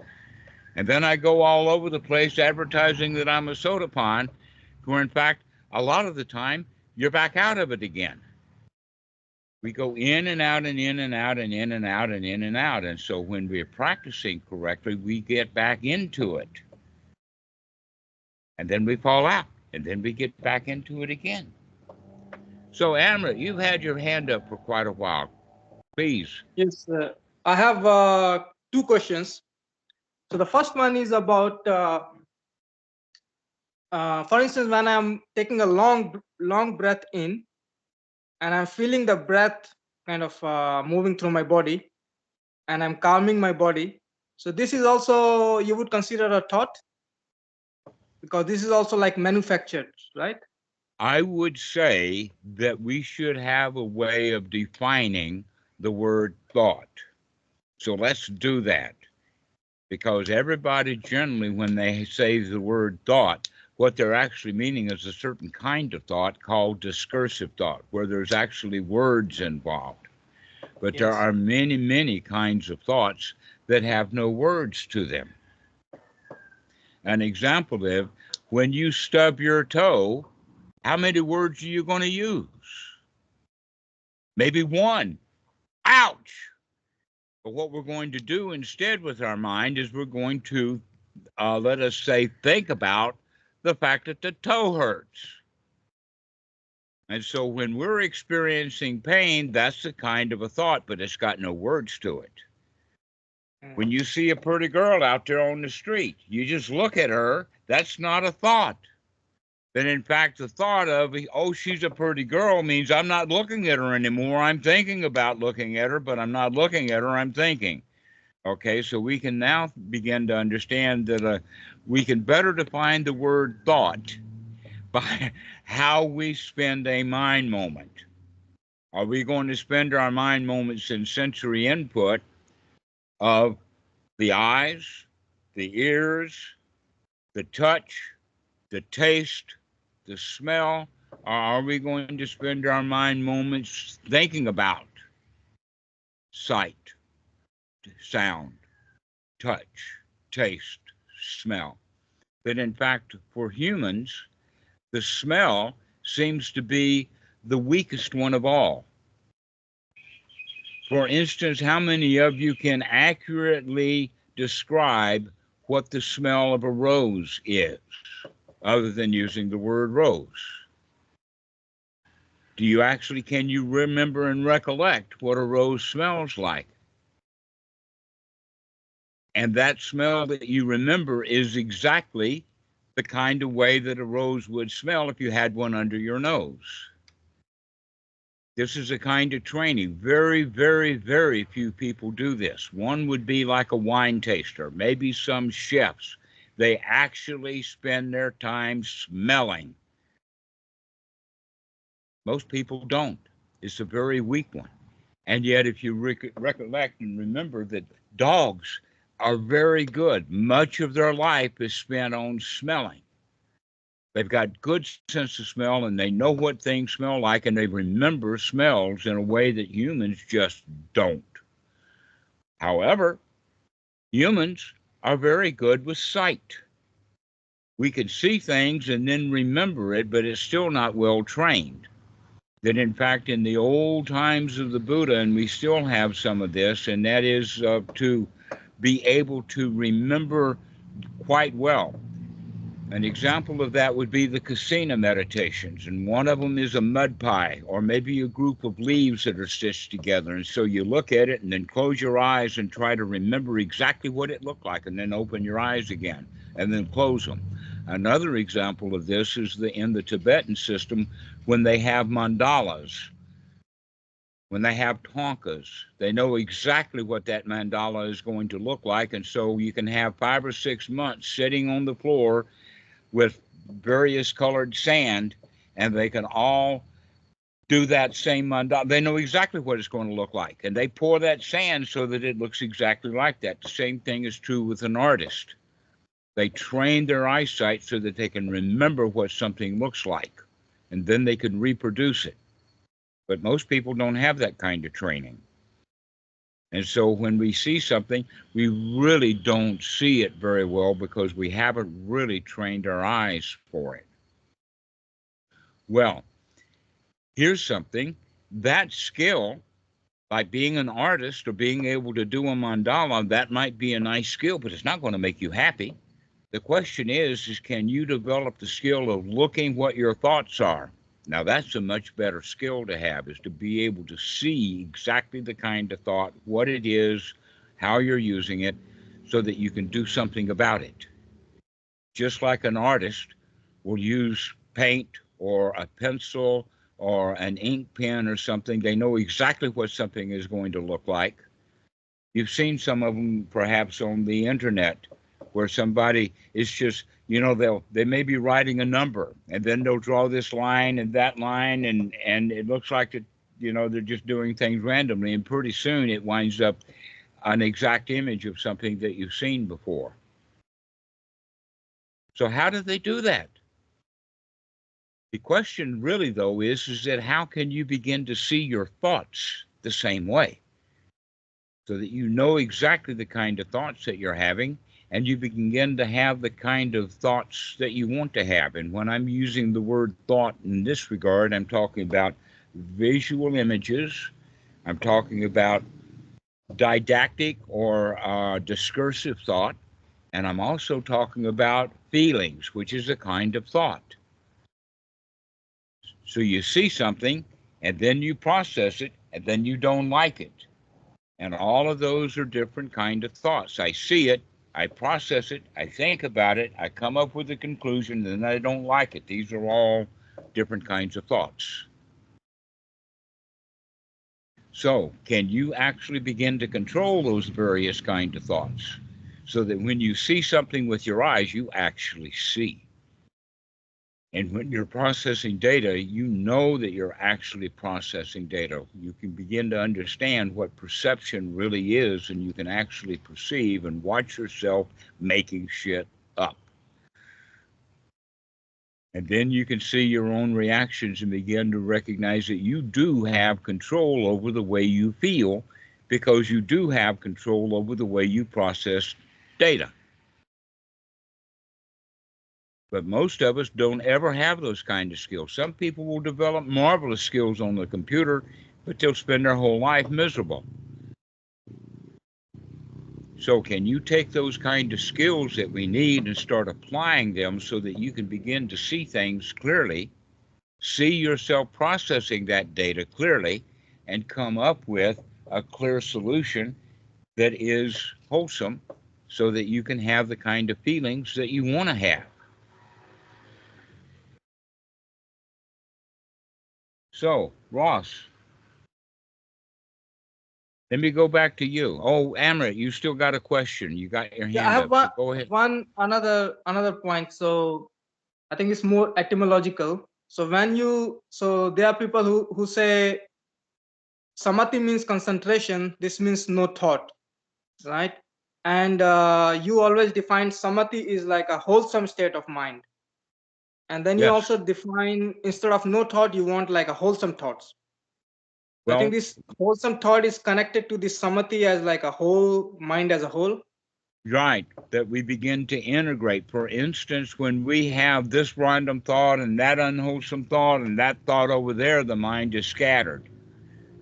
Speaker 1: And then I go all over the place advertising that I'm a Sotapan, where in fact, a lot of the time, you're back out of it again. We go in and out and in and out and in and out and in and out. And so when we're practicing correctly, we get back into it. And then we fall out. And then we get back into it again. So, Amrit, you've had your hand up for quite a while. Please.
Speaker 4: Yes, I have 2 questions. So the first one is about, for instance, when I'm taking a long breath in, and I'm feeling the breath kind of moving through my body, and I'm calming my body. So this is also, you would consider a thought? Because this is also like manufactured, right?
Speaker 1: I would say that we should have a way of defining the word thought. So let's do that. Because everybody generally, when they say the word thought, what they're actually meaning is a certain kind of thought called discursive thought, where there's actually words involved. But
Speaker 4: Yes.
Speaker 1: there are many, many kinds of thoughts that have no words to them. An example is, when you stub your toe, how many words are you going to use? Maybe one. Ouch! But what we're going to do instead with our mind is we're going to, let us say, think about the fact that the toe hurts. And so when we're experiencing pain, that's the kind of a thought, but it's got no words to it. When you see a pretty girl out there on the street, you just look at her, that's not a thought. Then in fact, the thought of, oh, she's a pretty girl means I'm not looking at her anymore. I'm thinking about looking at her, but I'm not looking at her, I'm thinking. Okay, so we can now begin to understand that we can better define the word thought by how we spend a mind moment. Are we going to spend our mind moments in sensory input of the eyes, the ears, the touch, the taste, the smell, or are we going to spend our mind moments thinking about sight, sound, touch, taste, smell? But in fact, for humans, the smell seems to be the weakest one of all. For instance, how many of you can accurately describe what the smell of a rose is, other than using the word rose? Can you remember and recollect what a rose smells like? And that smell that you remember is exactly the kind of way that a rose would smell if you had one under your nose. This is a kind of training. Very, very, very few people do this. One would be like a wine taster, maybe some chefs. They actually spend their time smelling. Most people don't. It's a very weak one. And yet, if you recollect and remember that dogs are very good, much of their life is spent on smelling. They've got good sense of smell, and they know what things smell like, and they remember smells in a way that humans just don't. However, humans are very good with sight. We can see things and then remember it, but it's still not well trained. That in fact, in the old times of the Buddha, and we still have some of this, and that is to be able to remember quite well. An example of that would be the Kasina meditations, and one of them is a mud pie, or maybe a group of leaves that are stitched together. And so you look at it and then close your eyes and try to remember exactly what it looked like, and then open your eyes again, and then close them. Another example of this is in the Tibetan system, when they have mandalas, when they have thangkas, they know exactly what that mandala is going to look like. And so you can have 5 or 6 months sitting on the floor with various colored sand, and they can all do that same mandala. They know exactly what it's going to look like, and they pour that sand so that it looks exactly like that. The same thing is true with an artist. They train their eyesight so that they can remember what something looks like, and then they can reproduce it. But most people don't have that kind of training. And so when we see something, we really don't see it very well because we haven't really trained our eyes for it. Well, here's something. That skill, like being an artist or being able to do a mandala, that might be a nice skill, but it's not going to make you happy. The question is can you develop the skill of looking what your thoughts are? Now, that's a much better skill to have, is to be able to see exactly the kind of thought, what it is, how you're using it, so that you can do something about it. Just like an artist will use paint or a pencil or an ink pen or something, they know exactly what something is going to look like. You've seen some of them perhaps on the internet, where somebody is just, they may be writing a number, and then they'll draw this line and that line, and it looks like it, they're just doing things randomly, and pretty soon it winds up an exact image of something that you've seen before. So how do they do that? The question really, though, is that how can you begin to see your thoughts the same way, so that you know exactly the kind of thoughts that you're having, and you begin to have the kind of thoughts that you want to have. And when I'm using the word thought in this regard, I'm talking about visual images. I'm talking about didactic or discursive thought. And I'm also talking about feelings, which is a kind of thought. So you see something, and then you process it, and then you don't like it. And all of those are different kind of thoughts. I see it, I process it, I think about it, I come up with a conclusion, and then I don't like it. These are all different kinds of thoughts. So, can you actually begin to control those various kinds of thoughts, so that when you see something with your eyes, you actually see? And when you're processing data, you know that you're actually processing data. You can begin to understand what perception really is, and you can actually perceive and watch yourself making shit up. And then you can see your own reactions and begin to recognize that you do have control over the way you feel, because you do have control over the way you process data. But most of us don't ever have those kind of skills. Some people will develop marvelous skills on the computer, but they'll spend their whole life miserable. So can you take those kind of skills that we need and start applying them so that you can begin to see things clearly, see yourself processing that data clearly, and come up with a clear solution that is wholesome, so that you can have the kind of feelings that you want to have? So, Ross, let me go back to you. Oh, Amrit, you still got a question. You got your hand
Speaker 4: Yeah, I have
Speaker 1: up. So go ahead.
Speaker 4: another point. So I think it's more etymological. So there are people who say samadhi means concentration. This means no thought, right? And you always define samadhi is like a wholesome state of mind. And then you
Speaker 1: Yes.
Speaker 4: also define, instead of no thought, you want like a wholesome thoughts.
Speaker 1: Well,
Speaker 4: I think this wholesome thought is connected to this samadhi as like a whole mind as a whole.
Speaker 1: right, that we begin to integrate. For instance, when we have this random thought and that unwholesome thought and that thought over there, the mind is scattered.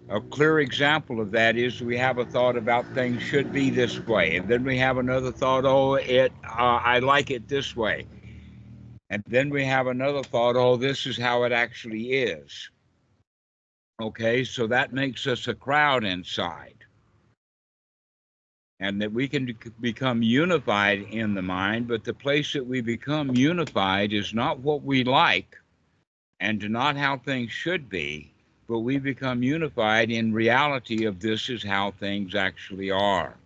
Speaker 1: A clear example of that is we have a thought about things should be this way, and then we have another thought, I like it this way. And then we have another thought, oh, this is how it actually is. Okay, so that makes us a crowd inside. And that we can become unified in the mind, but the place that we become unified is not what we like and not how things should be, but we become unified in reality of this is how things actually are.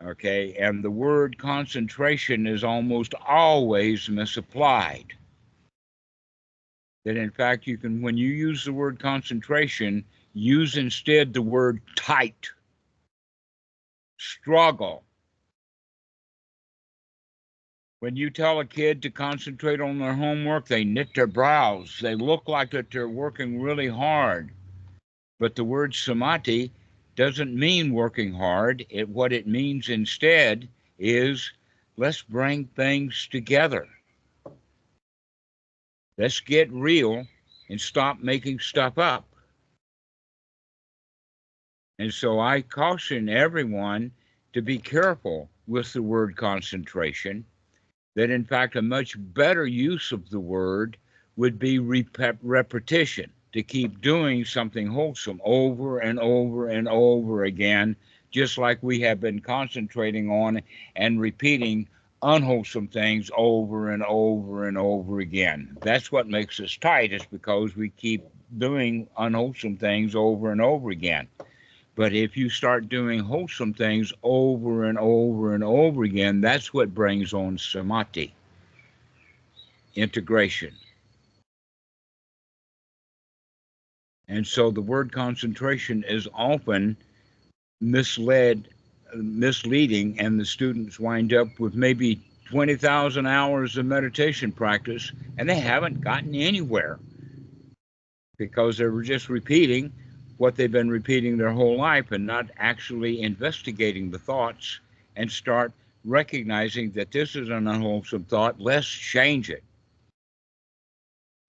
Speaker 1: Okay, and the word concentration is almost always misapplied. That in fact you can, when you use the word concentration, use instead the word tight, struggle. When you tell a kid to concentrate on their homework, they knit their brows. They look like that they're working really hard. But the word samadhi doesn't mean working hard. What it means instead is let's bring things together. Let's get real and stop making stuff up. And so I caution everyone to be careful with the word concentration, that in fact a much better use of the word would be repetition, to keep doing something wholesome over and over and over again, just like we have been concentrating on and repeating unwholesome things over and over and over again. That's what makes us tight, is because we keep doing unwholesome things over and over again. But if you start doing wholesome things over and over and over again, that's what brings on samadhi, integration. And so the word concentration is often misleading, and the students wind up with maybe 20,000 hours of meditation practice, and they haven't gotten anywhere because they were just repeating what they've been repeating their whole life and not actually investigating the thoughts and start recognizing that this is an unwholesome thought. Let's change it.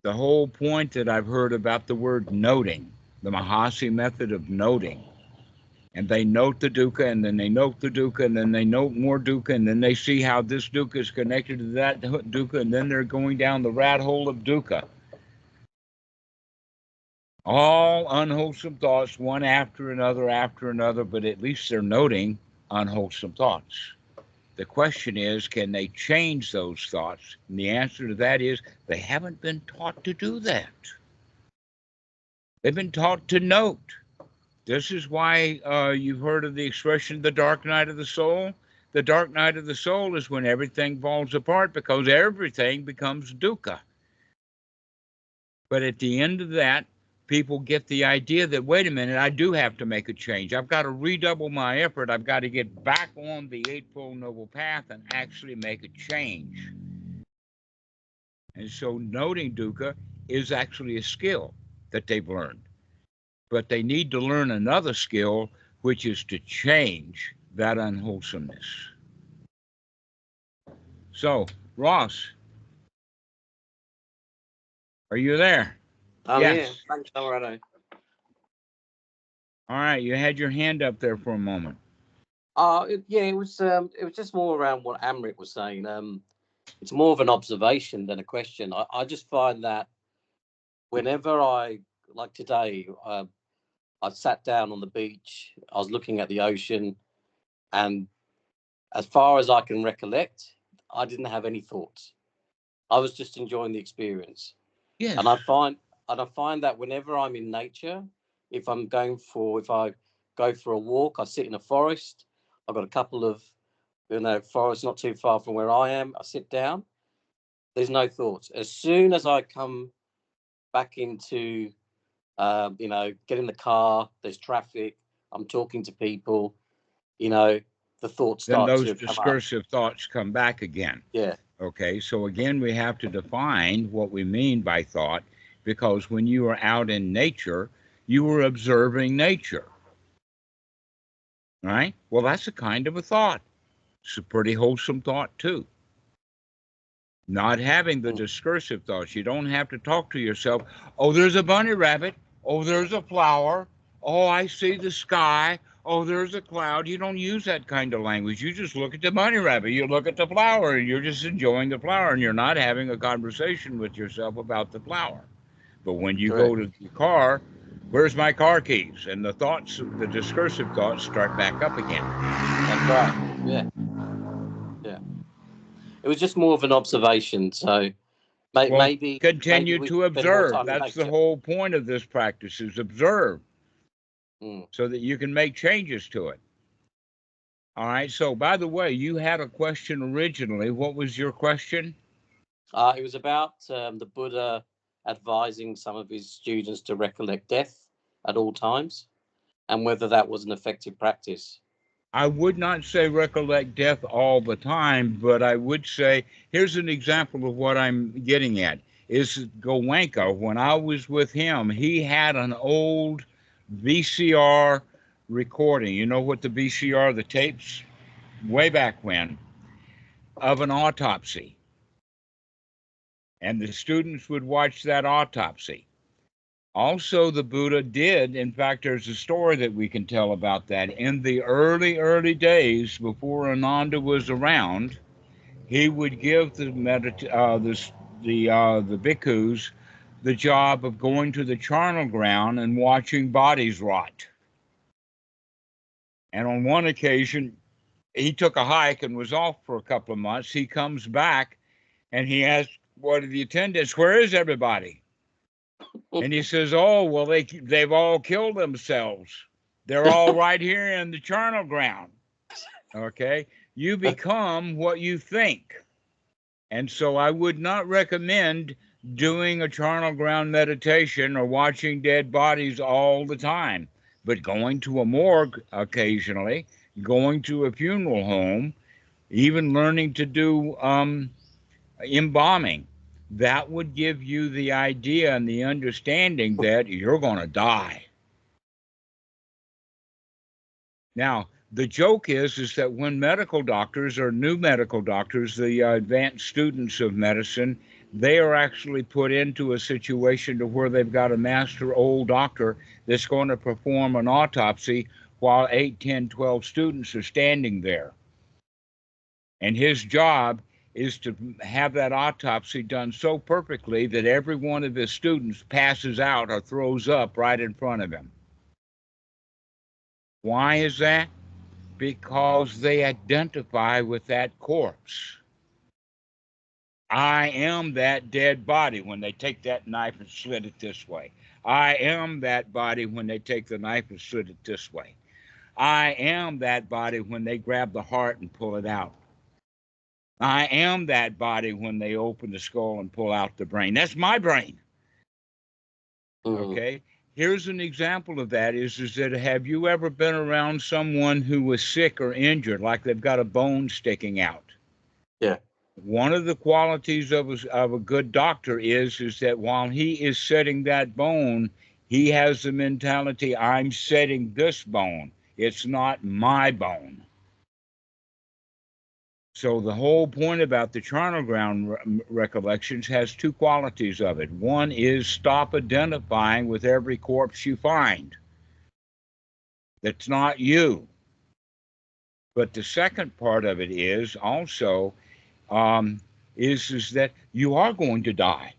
Speaker 1: The whole point that I've heard about the word noting, the Mahasi method of noting, and they note the dukkha, and then they note the dukkha, and then they note more dukkha, and then they see how this dukkha is connected to that dukkha, and then they're going down the rat hole of dukkha. All unwholesome thoughts, one after another, but at least they're noting unwholesome thoughts. The question is, can they change those thoughts? And the answer to that is, they haven't been taught to do that. They've been taught to note. This is why you've heard of the expression, the dark night of the soul. The dark night of the soul is when everything falls apart, because everything becomes dukkha. But at the end of that, people get the idea that, wait a minute, I do have to make a change. I've got to redouble my effort. I've got to get back on the Eightfold Noble Path and actually make a change. And so noting dukkha is actually a skill that they've learned. But they need to learn another skill, which is to change that unwholesomeness. So, Ross, are you there?
Speaker 3: I'm
Speaker 1: Yes.
Speaker 3: here. Thanks, Dhammarato.
Speaker 1: All right, you had your hand up there for a moment.
Speaker 3: It was just more around what Amrit was saying. It's more of an observation than a question. I just find that whenever like today, I sat down on the beach, I was looking at the ocean, and as far as I can recollect, I didn't have any thoughts. I was just enjoying the experience.
Speaker 1: Yes.
Speaker 3: And I find that whenever I'm in nature, if I go for a walk, I sit in a forest. I've got a couple of forests not too far from where I am. I sit down. There's no thoughts. As soon as I come back into get in the car, there's traffic, I'm talking to people, the thoughts start
Speaker 1: then those
Speaker 3: to come up.
Speaker 1: discursive thoughts come back again.
Speaker 3: Yeah.
Speaker 1: Okay, so again, we have to define what we mean by thought, because when you are out in nature, you are observing nature. Right? Well, that's a kind of a thought. It's a pretty wholesome thought, too. Not having the discursive thoughts. You don't have to talk to yourself. Oh, there's a bunny rabbit. Oh, there's a flower. Oh, I see the sky. oh, there's a cloud. You don't use that kind of language. You just look at the bunny rabbit. You look at the flower, and you're just enjoying the flower, and you're not having a conversation with yourself about the flower. But when you
Speaker 3: Correct.
Speaker 1: go to the car, where's my car keys? And the thoughts, the discursive thoughts, start back up again.
Speaker 3: That's right. Yeah. Yeah. It was just more of an observation. So
Speaker 1: Well,
Speaker 3: maybe
Speaker 1: continue
Speaker 3: we
Speaker 1: to
Speaker 3: spend more
Speaker 1: observe.
Speaker 3: time in
Speaker 1: That's the
Speaker 3: nature.
Speaker 1: whole point of this practice, is observe, so that you can make changes to it. All right. So, by the way, you had a question originally. What was your question?
Speaker 3: It was about the Buddha advising some of his students to recollect death at all times, and whether that was an effective practice.
Speaker 1: I would not say recollect death all the time, but I would say, here's an example of what I'm getting at. Is Goenka, when I was with him, he had an old VCR recording. You know what the VCR, the tapes, way back when, of an autopsy. And the students would watch that autopsy. Also, the Buddha did, in fact, there's a story that we can tell about that. In the early days, before Ananda was around, he would give the bhikkhus the job of going to the charnel ground and watching bodies rot. And on one occasion, he took a hike and was off for a couple of months. He comes back and he asked one of the attendants, "Where is everybody?" And he says, "Oh, well, they've all killed themselves. They're all right here in the charnel ground." Okay? You become what you think. And so I would not recommend doing a charnel ground meditation or watching dead bodies all the time, but going to a morgue occasionally, going to a funeral home, even learning to do embalming. That would give you the idea and the understanding that you're going to die. Now, the joke is that when medical doctors or new medical doctors, the advanced students of medicine, they are actually put into a situation to where they've got a master old doctor that's going to perform an autopsy while 8, 10, 12 students are standing there. And his job is to have that autopsy done so perfectly that every one of his students passes out or throws up right in front of him. Why is that? Because they identify with that corpse. I am that dead body when they take that knife and slit it this way. I am that body when they take the knife and slit it this way. I am that body when they grab the heart and pull it out. I am that body when they open the skull and pull out the brain. That's my brain. Okay? Here's an example of that is that have you ever been around someone who was sick or injured, like they've got a bone sticking out?
Speaker 3: Yeah.
Speaker 1: One of the qualities of a good doctor is that while he is setting that bone, he has the mentality, I'm setting this bone. It's not my bone. So the whole point about the charnel ground recollections has two qualities of it. One is stop identifying with every corpse you find. That's not you. But the second part of it is also is that you are going to die.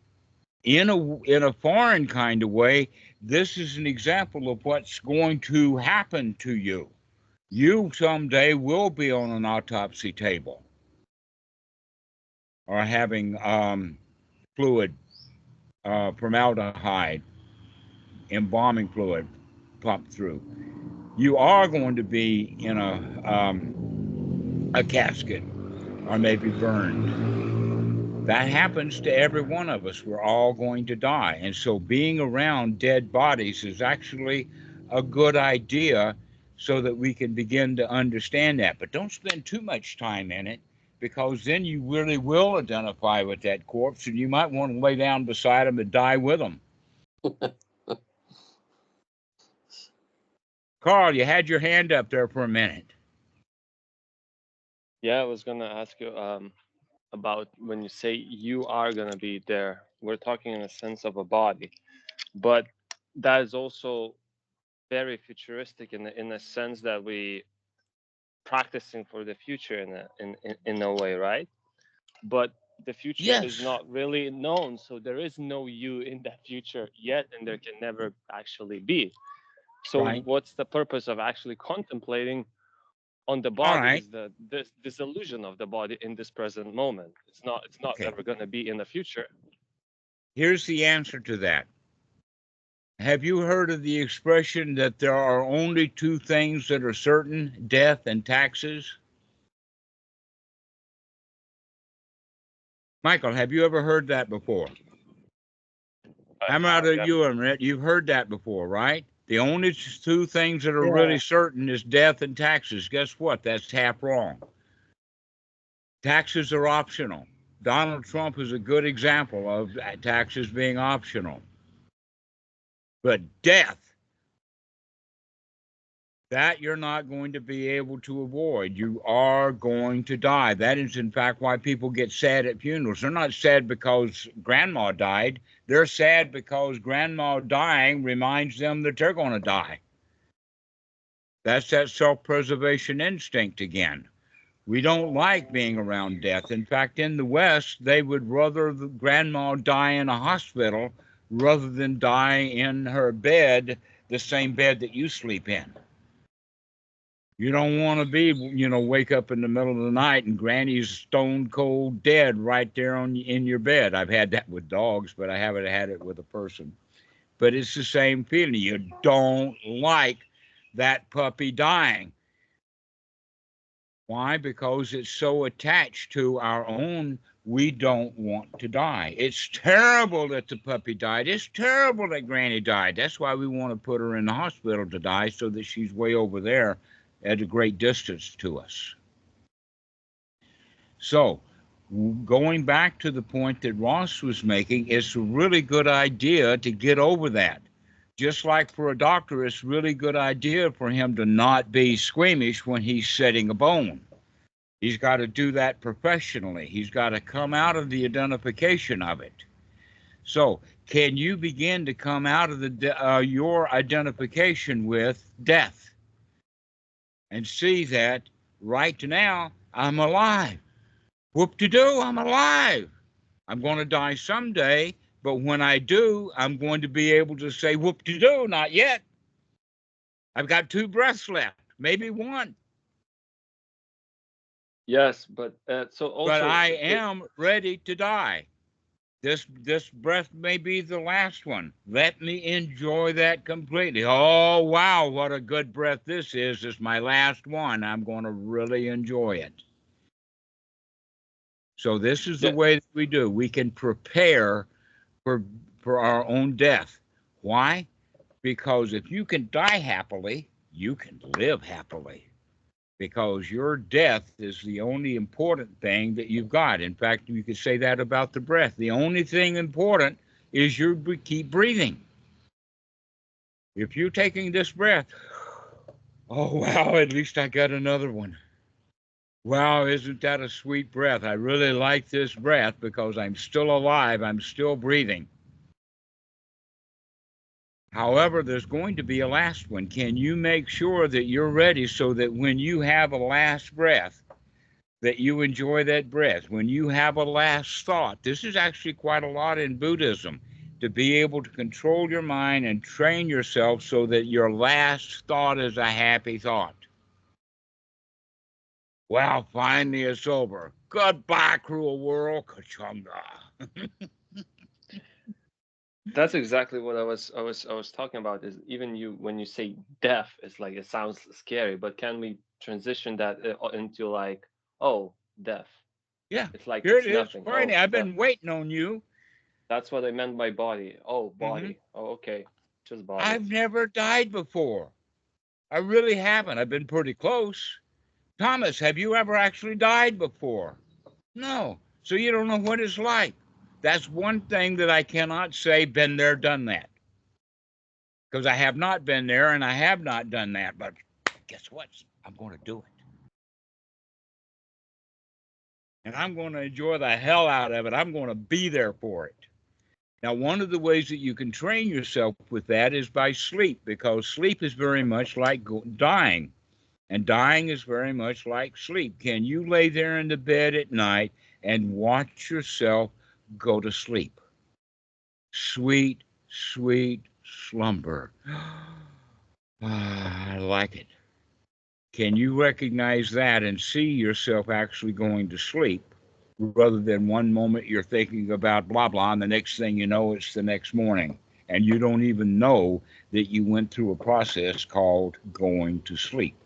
Speaker 1: In a foreign kind of way, this is an example of what's going to happen to you. You someday will be on an autopsy table or having fluid, formaldehyde, embalming fluid pumped through. You are going to be in a casket or maybe burned. That happens to every one of us. We're all going to die. And so being around dead bodies is actually a good idea so that we can begin to understand that. But don't spend too much time in it, because then you really will identify with that corpse and you might want to lay down beside them and die with them. Carl, you had your hand up there for a minute.
Speaker 5: Yeah, I was going to ask you about when you say you are going to be there. We're talking in a sense of a body, but that is also very futuristic in a sense that we practicing for the future in a way, right? But the future is
Speaker 1: Yes.
Speaker 5: not really known, so there is no you in that future yet, and there can never actually be. So
Speaker 1: Right.
Speaker 5: what's the purpose of actually contemplating on the
Speaker 1: All
Speaker 5: body?
Speaker 1: right.
Speaker 5: Is this illusion of the body in this present moment? It's not
Speaker 1: Okay.
Speaker 5: ever going to be in the future.
Speaker 1: Here's the answer to that. Have you heard of the expression that there are only two things that are certain, death and taxes? Michael, have you ever heard that before? Dhammarato, you've heard that before, right? The only two things that are really certain is death and taxes. Guess what? That's half wrong. Taxes are optional. Donald Trump is a good example of taxes being optional. But death, that you're not going to be able to avoid. You are going to die. That is, in fact, why people get sad at funerals. They're not sad because grandma died. They're sad because grandma dying reminds them that they're going to die. That's that self-preservation instinct again. We don't like being around death. In fact, in the West, they would rather the grandma die in a hospital rather than die in her bed, the same bed that you sleep in. You don't want to be, wake up in the middle of the night and granny's stone cold dead right there in your bed. I've had that with dogs, but I haven't had it with a person. But it's the same feeling. You don't like that puppy dying. Why? Because it's so attached to our own, we don't want to die. It's terrible that the puppy died. It's terrible that Granny died. That's why we want to put her in the hospital to die, so that she's way over there at a great distance to us. So, going back to the point that Ross was making, it's a really good idea to get over that. Just like for a doctor, it's a really good idea for him to not be squeamish when he's setting a bone. He's got to do that professionally. He's got to come out of the identification of it. So, can you begin to come out of your identification with death and see that right now I'm alive? Whoop-de-doo, I'm alive. I'm going to die someday, but when I do, I'm going to be able to say, whoop-de-doo, not yet. I've got 2 breaths left, maybe 1.
Speaker 5: Yes, but so also.
Speaker 1: But I am ready to die. This breath may be the last one. Let me enjoy that completely. Oh, wow, what a good breath this is. It's my last one. I'm going to really enjoy it. So this is the way that we do. We can prepare for our own death. Why? Because if you can die happily, you can live happily. Because your death is the only important thing that you've got. In fact, you could say that about the breath. The only thing important is you keep breathing. If you're taking this breath, oh, wow, at least I got another one. Wow, isn't that a sweet breath? I really like this breath because I'm still alive. I'm still breathing. However, there's going to be a last one. Can you make sure that you're ready so that when you have a last breath, that you enjoy that breath? When you have a last thought, this is actually quite a lot in Buddhism, to be able to control your mind and train yourself so that your last thought is a happy thought. Well, finally it's over. Goodbye, cruel world. Kachunga.
Speaker 5: That's exactly what I was talking about. Is even when you say death, it's like it sounds scary, but can we transition that into like, oh, death?
Speaker 1: Yeah,
Speaker 5: it's like
Speaker 1: here
Speaker 5: it's
Speaker 1: it is.
Speaker 5: nothing.
Speaker 1: Finally,
Speaker 5: Oh,
Speaker 1: I've been waiting on you.
Speaker 5: That's what I meant by body. Oh, body.
Speaker 1: Mm-hmm.
Speaker 5: Oh, okay, just body.
Speaker 1: I've never died before. I really haven't. I've been pretty close. Thomas, have you ever actually died before? No. So you don't know what it's like. That's one thing that I cannot say, been there, done that. Because I have not been there and I have not done that. But guess what? I'm going to do it. And I'm going to enjoy the hell out of it. I'm going to be there for it. Now, one of the ways that you can train yourself with that is by sleep, because sleep is very much like dying, and dying is very much like sleep. Can you lay there in the bed at night and watch yourself go to sleep? Sweet, sweet slumber. I like it. Can you recognize that and see yourself actually going to sleep, rather than one moment you're thinking about blah, blah, and the next thing you know, it's the next morning, and you don't even know that you went through a process called going to sleep?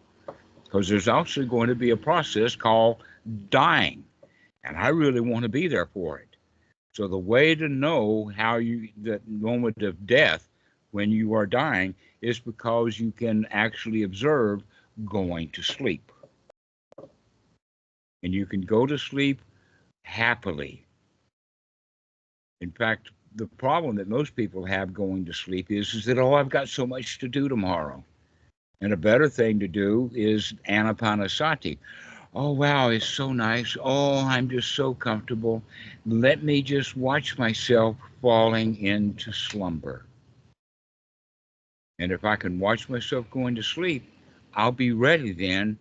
Speaker 1: Because there's also going to be a process called dying, and I really want to be there for it. So the way to know that moment of death when you are dying is because you can actually observe going to sleep. And you can go to sleep happily. In fact, the problem that most people have going to sleep is that, oh, I've got so much to do tomorrow. And a better thing to do is anapanasati. Oh, wow, it's so nice. Oh, I'm just so comfortable. Let me just watch myself falling into slumber. And if I can watch myself going to sleep, I'll be ready then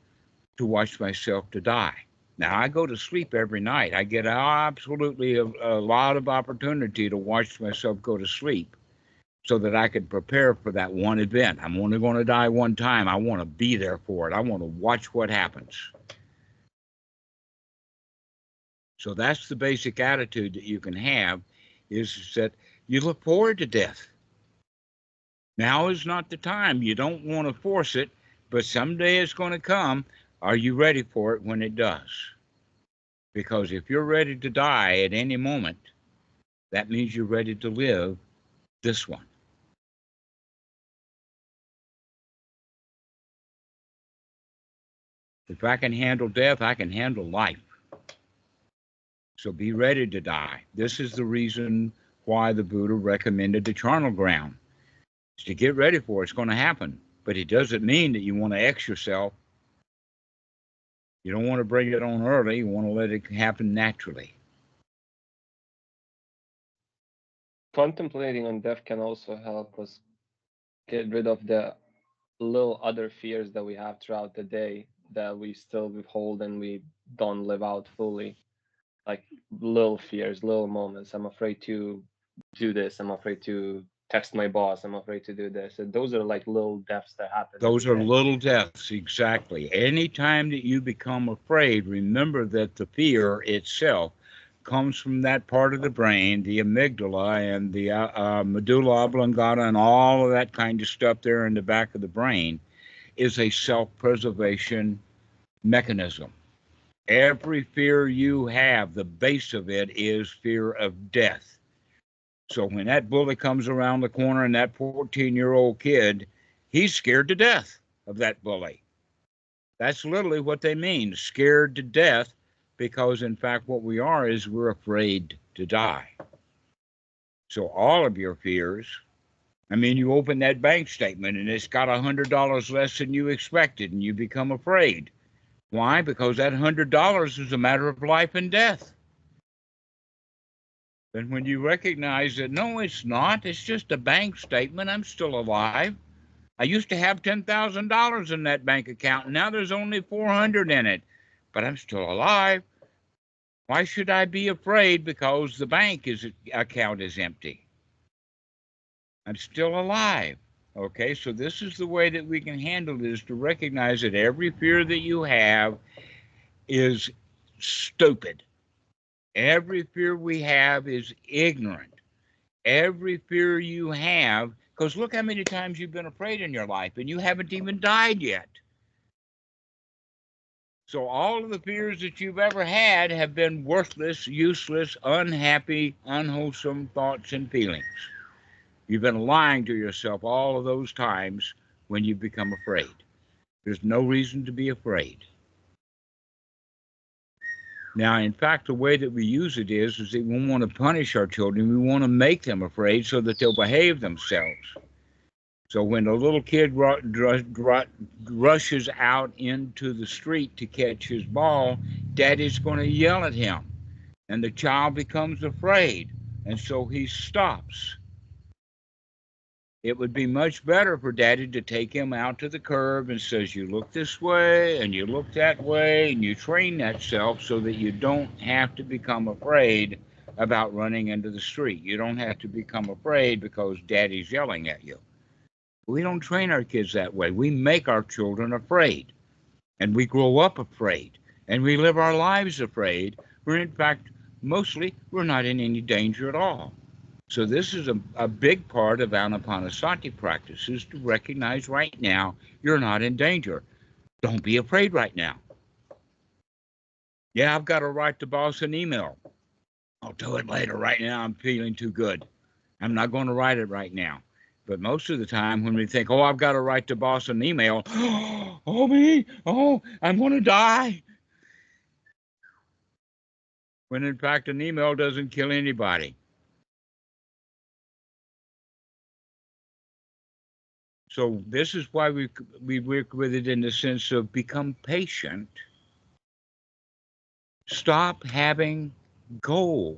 Speaker 1: to watch myself to die. Now, I go to sleep every night. I get absolutely a lot of opportunity to watch myself go to sleep so that I can prepare for that one event. I'm only going to die one time. I want to be there for it. I want to watch what happens. So that's the basic attitude that you can have, is that you look forward to death. Now is not the time. You don't want to force it, but someday it's going to come. Are you ready for it when it does? Because if you're ready to die at any moment, that means you're ready to live this one. If I can handle death, I can handle life. So be ready to die. This is the reason why the Buddha recommended the charnel ground. Is to get ready for it. It's going to happen. But it doesn't mean that you want to X yourself. You don't want to bring it on early. You want to let it happen naturally.
Speaker 5: Contemplating on death can also help us get rid of the little other fears that we have throughout the day that we still withhold and we don't live out fully. Like little fears, little moments. I'm afraid to do this. I'm afraid to text my boss. I'm afraid to do this. And those are like little deaths that happen.
Speaker 1: Those are little deaths, exactly. Anytime that you become afraid, remember that the fear itself comes from that part of the brain, the amygdala and the medulla oblongata and all of that kind of stuff there in the back of the brain is a self-preservation mechanism. Every fear you have, the base of it is fear of death. So when that bully comes around the corner and that 14-year-old kid, he's scared to death of that bully. That's literally what they mean, scared to death, because in fact what we are is we're afraid to die. So all of your fears, I mean, you open that bank statement and it's got $100 less than you expected and you become afraid. Why? Because that $100 is a matter of life and death. Then when you recognize that, no, it's not, it's just a bank statement, I'm still alive. I used to have $10,000 in that bank account, and now there's only $400 in it, but I'm still alive. Why should I be afraid because the bank account is empty? I'm still alive. Okay, so this is the way that we can handle it, is to recognize that every fear that you have is stupid. Every fear we have is ignorant. Every fear you have, because look how many times you've been afraid in your life and you haven't even died yet. So all of the fears that you've ever had have been worthless, useless, unhappy, unwholesome thoughts and feelings. You've been lying to yourself all of those times when you become afraid. There's no reason to be afraid. Now, in fact, the way that we use it is that we want to punish our children. We want to make them afraid so that they'll behave themselves. So when a little kid rushes out into the street to catch his ball, daddy's going to yell at him. And the child becomes afraid. And so he stops. It would be much better for Daddy to take him out to the curb and says, you look this way and you look that way, and you train that self so that you don't have to become afraid about running into the street. You don't have to become afraid because Daddy's yelling at you. We don't train our kids that way. We make our children afraid, and we grow up afraid, and we live our lives afraid, where in fact, mostly we're not in any danger at all. So this is a big part of Anapanasati practice, is to recognize right now you're not in danger. Don't be afraid right now. Yeah, I've got to write the boss an email. I'll do it later. Right now I'm feeling too good. I'm not going to write it right now. But most of the time when we think, oh, I've got to write the boss an email, oh, me, oh, I'm going to die. When in fact an email doesn't kill anybody. So this is why we work with it in the sense of become patient. Stop having goals.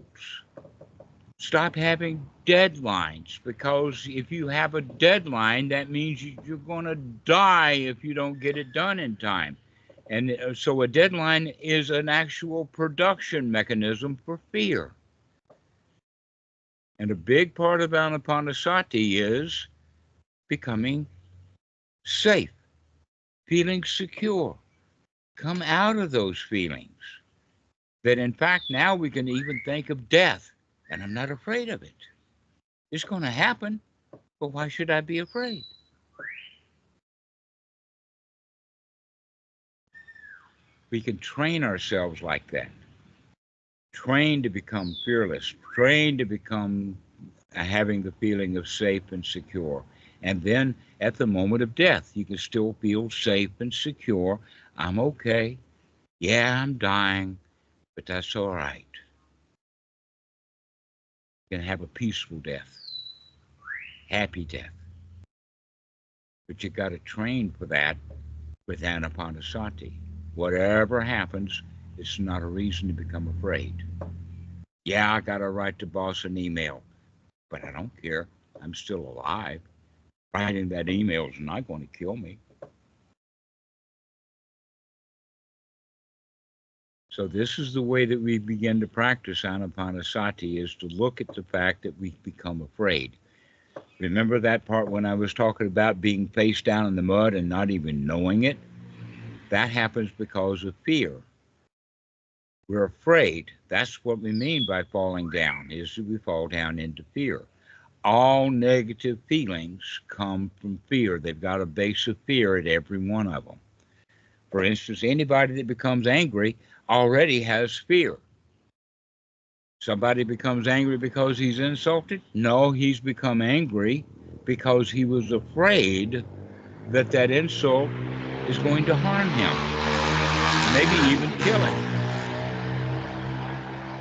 Speaker 1: Stop having deadlines, because if you have a deadline, that means you're going to die if you don't get it done in time. And so a deadline is an actual production mechanism for fear. And a big part of Anapanasati is becoming safe, feeling secure. Come out of those feelings. That in fact now we can even think of death, and I'm not afraid of it. It's going to happen, but why should I be afraid? We can train ourselves like that. Train to become fearless. Train to become having the feeling of safe and secure. And then at the moment of death, you can still feel safe and secure. I'm okay. Yeah, I'm dying, but that's all right. You can have a peaceful death, happy death. But you got to train for that with Anapanasati. Whatever happens, it's not a reason to become afraid. Yeah, I got to write the boss an email, but I don't care. I'm still alive. Writing that email is not going to kill me. So this is the way that we begin to practice Anapanasati, is to look at the fact that we become afraid. Remember that part when I was talking about being face down in the mud and not even knowing it? That happens because of fear. We're afraid. That's what we mean by falling down, is that we fall down into fear. All negative feelings come from fear. They've got a base of fear at every one of them. For instance, anybody that becomes angry already has fear. Somebody becomes angry because he's insulted? No, he's become angry because he was afraid that that insult is going to harm him, maybe even kill him.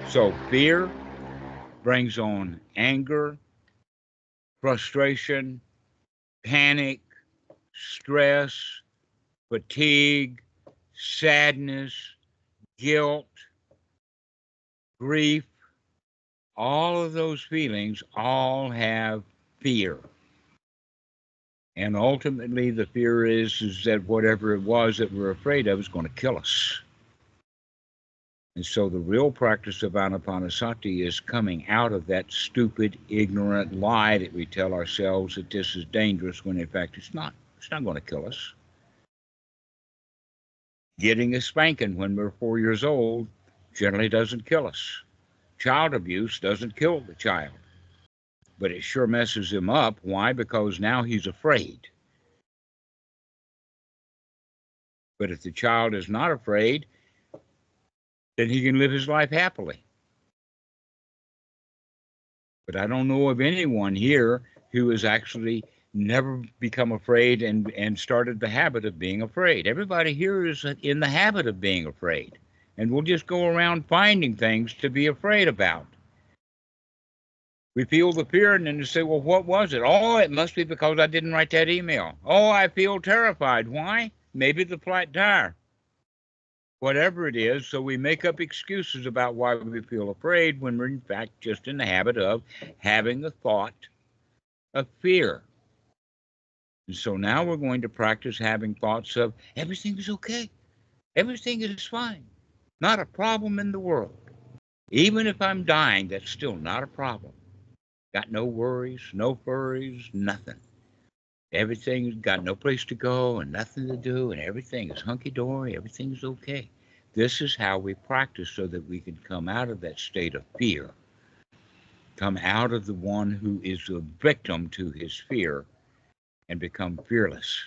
Speaker 1: So fear brings on anger, frustration, panic, stress, fatigue, sadness, guilt, grief. All of those feelings all have fear. And ultimately the fear is that whatever it was that we're afraid of is going to kill us. And so the real practice of Anapanasati is coming out of that stupid, ignorant lie that we tell ourselves that this is dangerous, when in fact it's not. It's not going to kill us. Getting a spanking when we're 4 years old generally doesn't kill us. Child abuse doesn't kill the child, but it sure messes him up. Why? Because now he's afraid. But if the child is not afraid, then he can live his life happily. But I don't know of anyone here who has actually never become afraid and started the habit of being afraid. Everybody here is in the habit of being afraid. And we'll just go around finding things to be afraid about. We feel the fear and then you say, well, what was it? Oh, it must be because I didn't write that email. Oh, I feel terrified. Why? Maybe the flat tire. whatever it is. So we make up excuses about why we feel afraid when we're in fact just in the habit of having a thought of fear. And so now we're going to practice having thoughts of everything is okay. Everything is fine. Not a problem in the world. Even if I'm dying, that's still not a problem. Got no worries, no furries, nothing. Everything's got no place to go and nothing to do, and everything is hunky-dory, everything's okay. This is how we practice so that we can come out of that state of fear, come out of the one who is a victim to his fear, and become fearless.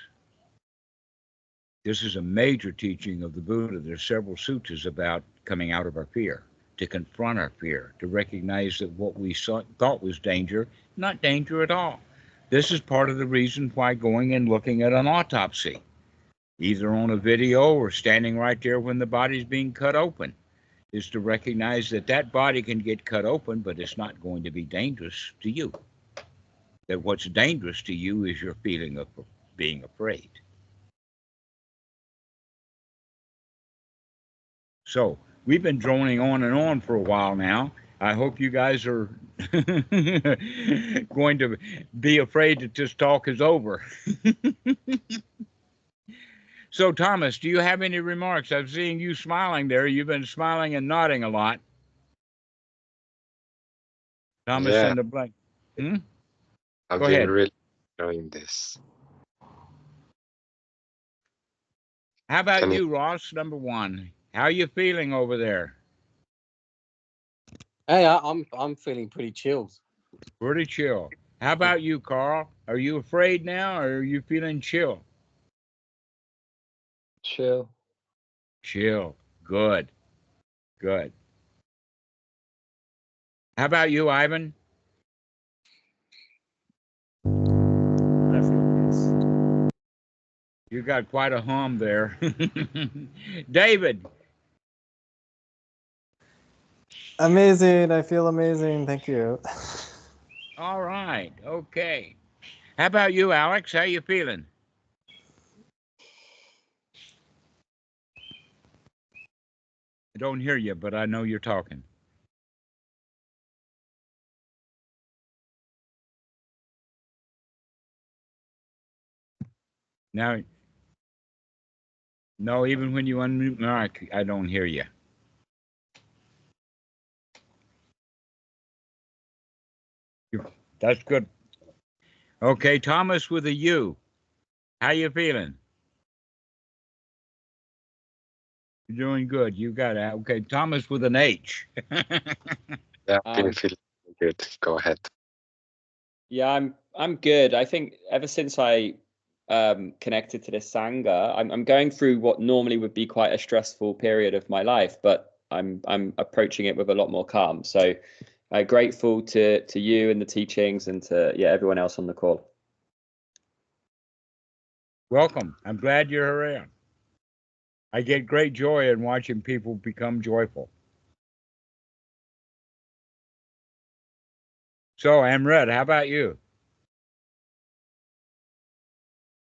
Speaker 1: This is a major teaching of the Buddha. There's several suttas about coming out of our fear, to confront our fear, to recognize that what we thought was danger, not danger at all. This is part of the reason why going and looking at an autopsy, either on a video or standing right there when the body's being cut open, is to recognize that that body can get cut open, but it's not going to be dangerous to you. That what's dangerous to you is your feeling of being afraid. So we've been droning on and on for a while now. I hope you guys are going to be afraid that this talk is over. So, Thomas, do you have any remarks? I'm seeing you smiling there. You've been smiling and nodding a lot. Thomas
Speaker 6: Yeah.
Speaker 1: in the blank.
Speaker 6: I've
Speaker 1: Go
Speaker 6: been
Speaker 1: ahead.
Speaker 6: really enjoying this.
Speaker 1: How about
Speaker 6: Can
Speaker 1: you, Ross, number one? How are you feeling over there?
Speaker 3: Hey, I'm feeling pretty chilled.
Speaker 1: Pretty chill. How about you, Carl? Are you afraid now, or are you feeling chill?
Speaker 5: Chill.
Speaker 1: Chill. Good. Good. How about you, Ivan?
Speaker 7: I feel peace.
Speaker 1: You got quite a hum there. David.
Speaker 7: Amazing. I feel amazing. Thank you.
Speaker 1: All right. Okay. How about you, Alex? How you feeling? I don't hear you, but I know you're talking. Now, no, even when you unmute mic, I don't hear you. That's good. Okay, Thomas with a U. How you feeling? You're doing good. You got it. Okay, Thomas with an H.
Speaker 6: Yeah, I've been feeling good. Go ahead.
Speaker 8: Yeah, I'm good. I think ever since I connected to this Sangha, I'm going through what normally would be quite a stressful period of my life, but I'm approaching it with a lot more calm. So grateful to you and the teachings, and to everyone else on the call.
Speaker 1: Welcome. I'm glad you're around. I get great joy in watching people become joyful. So, Amrit, how about you?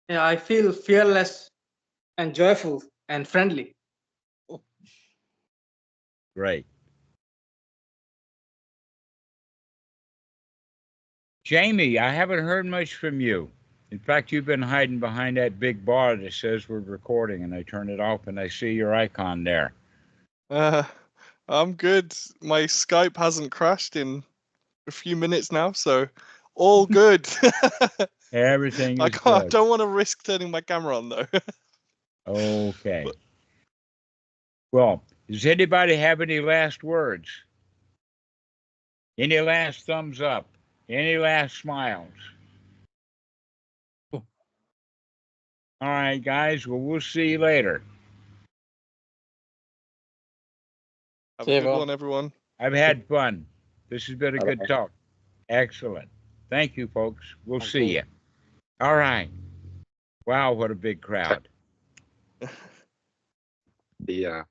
Speaker 4: Yeah, I feel fearless and joyful and friendly.
Speaker 1: Great. Jamie, I haven't heard much from you. In fact, you've been hiding behind that big bar that says we're recording, and I turn it off and I see your icon there.
Speaker 9: I'm good. My Skype hasn't crashed in a few minutes now, so all good.
Speaker 1: Everything is
Speaker 9: I
Speaker 1: good.
Speaker 9: don't want to risk turning my camera on though.
Speaker 1: Okay. Well, does anybody have any last words? Any last thumbs up? Any last smiles? All right, guys. Well, we'll see you later.
Speaker 9: Have
Speaker 3: See
Speaker 9: a
Speaker 3: you,
Speaker 9: good
Speaker 3: everyone.
Speaker 9: one, everyone.
Speaker 1: I've had fun. This has been a good
Speaker 8: Bye-bye.
Speaker 1: talk. Excellent. Thank you, folks. We'll
Speaker 3: Thank
Speaker 1: see
Speaker 3: you.
Speaker 1: you. All right. Wow, what a big crowd.
Speaker 6: Yeah.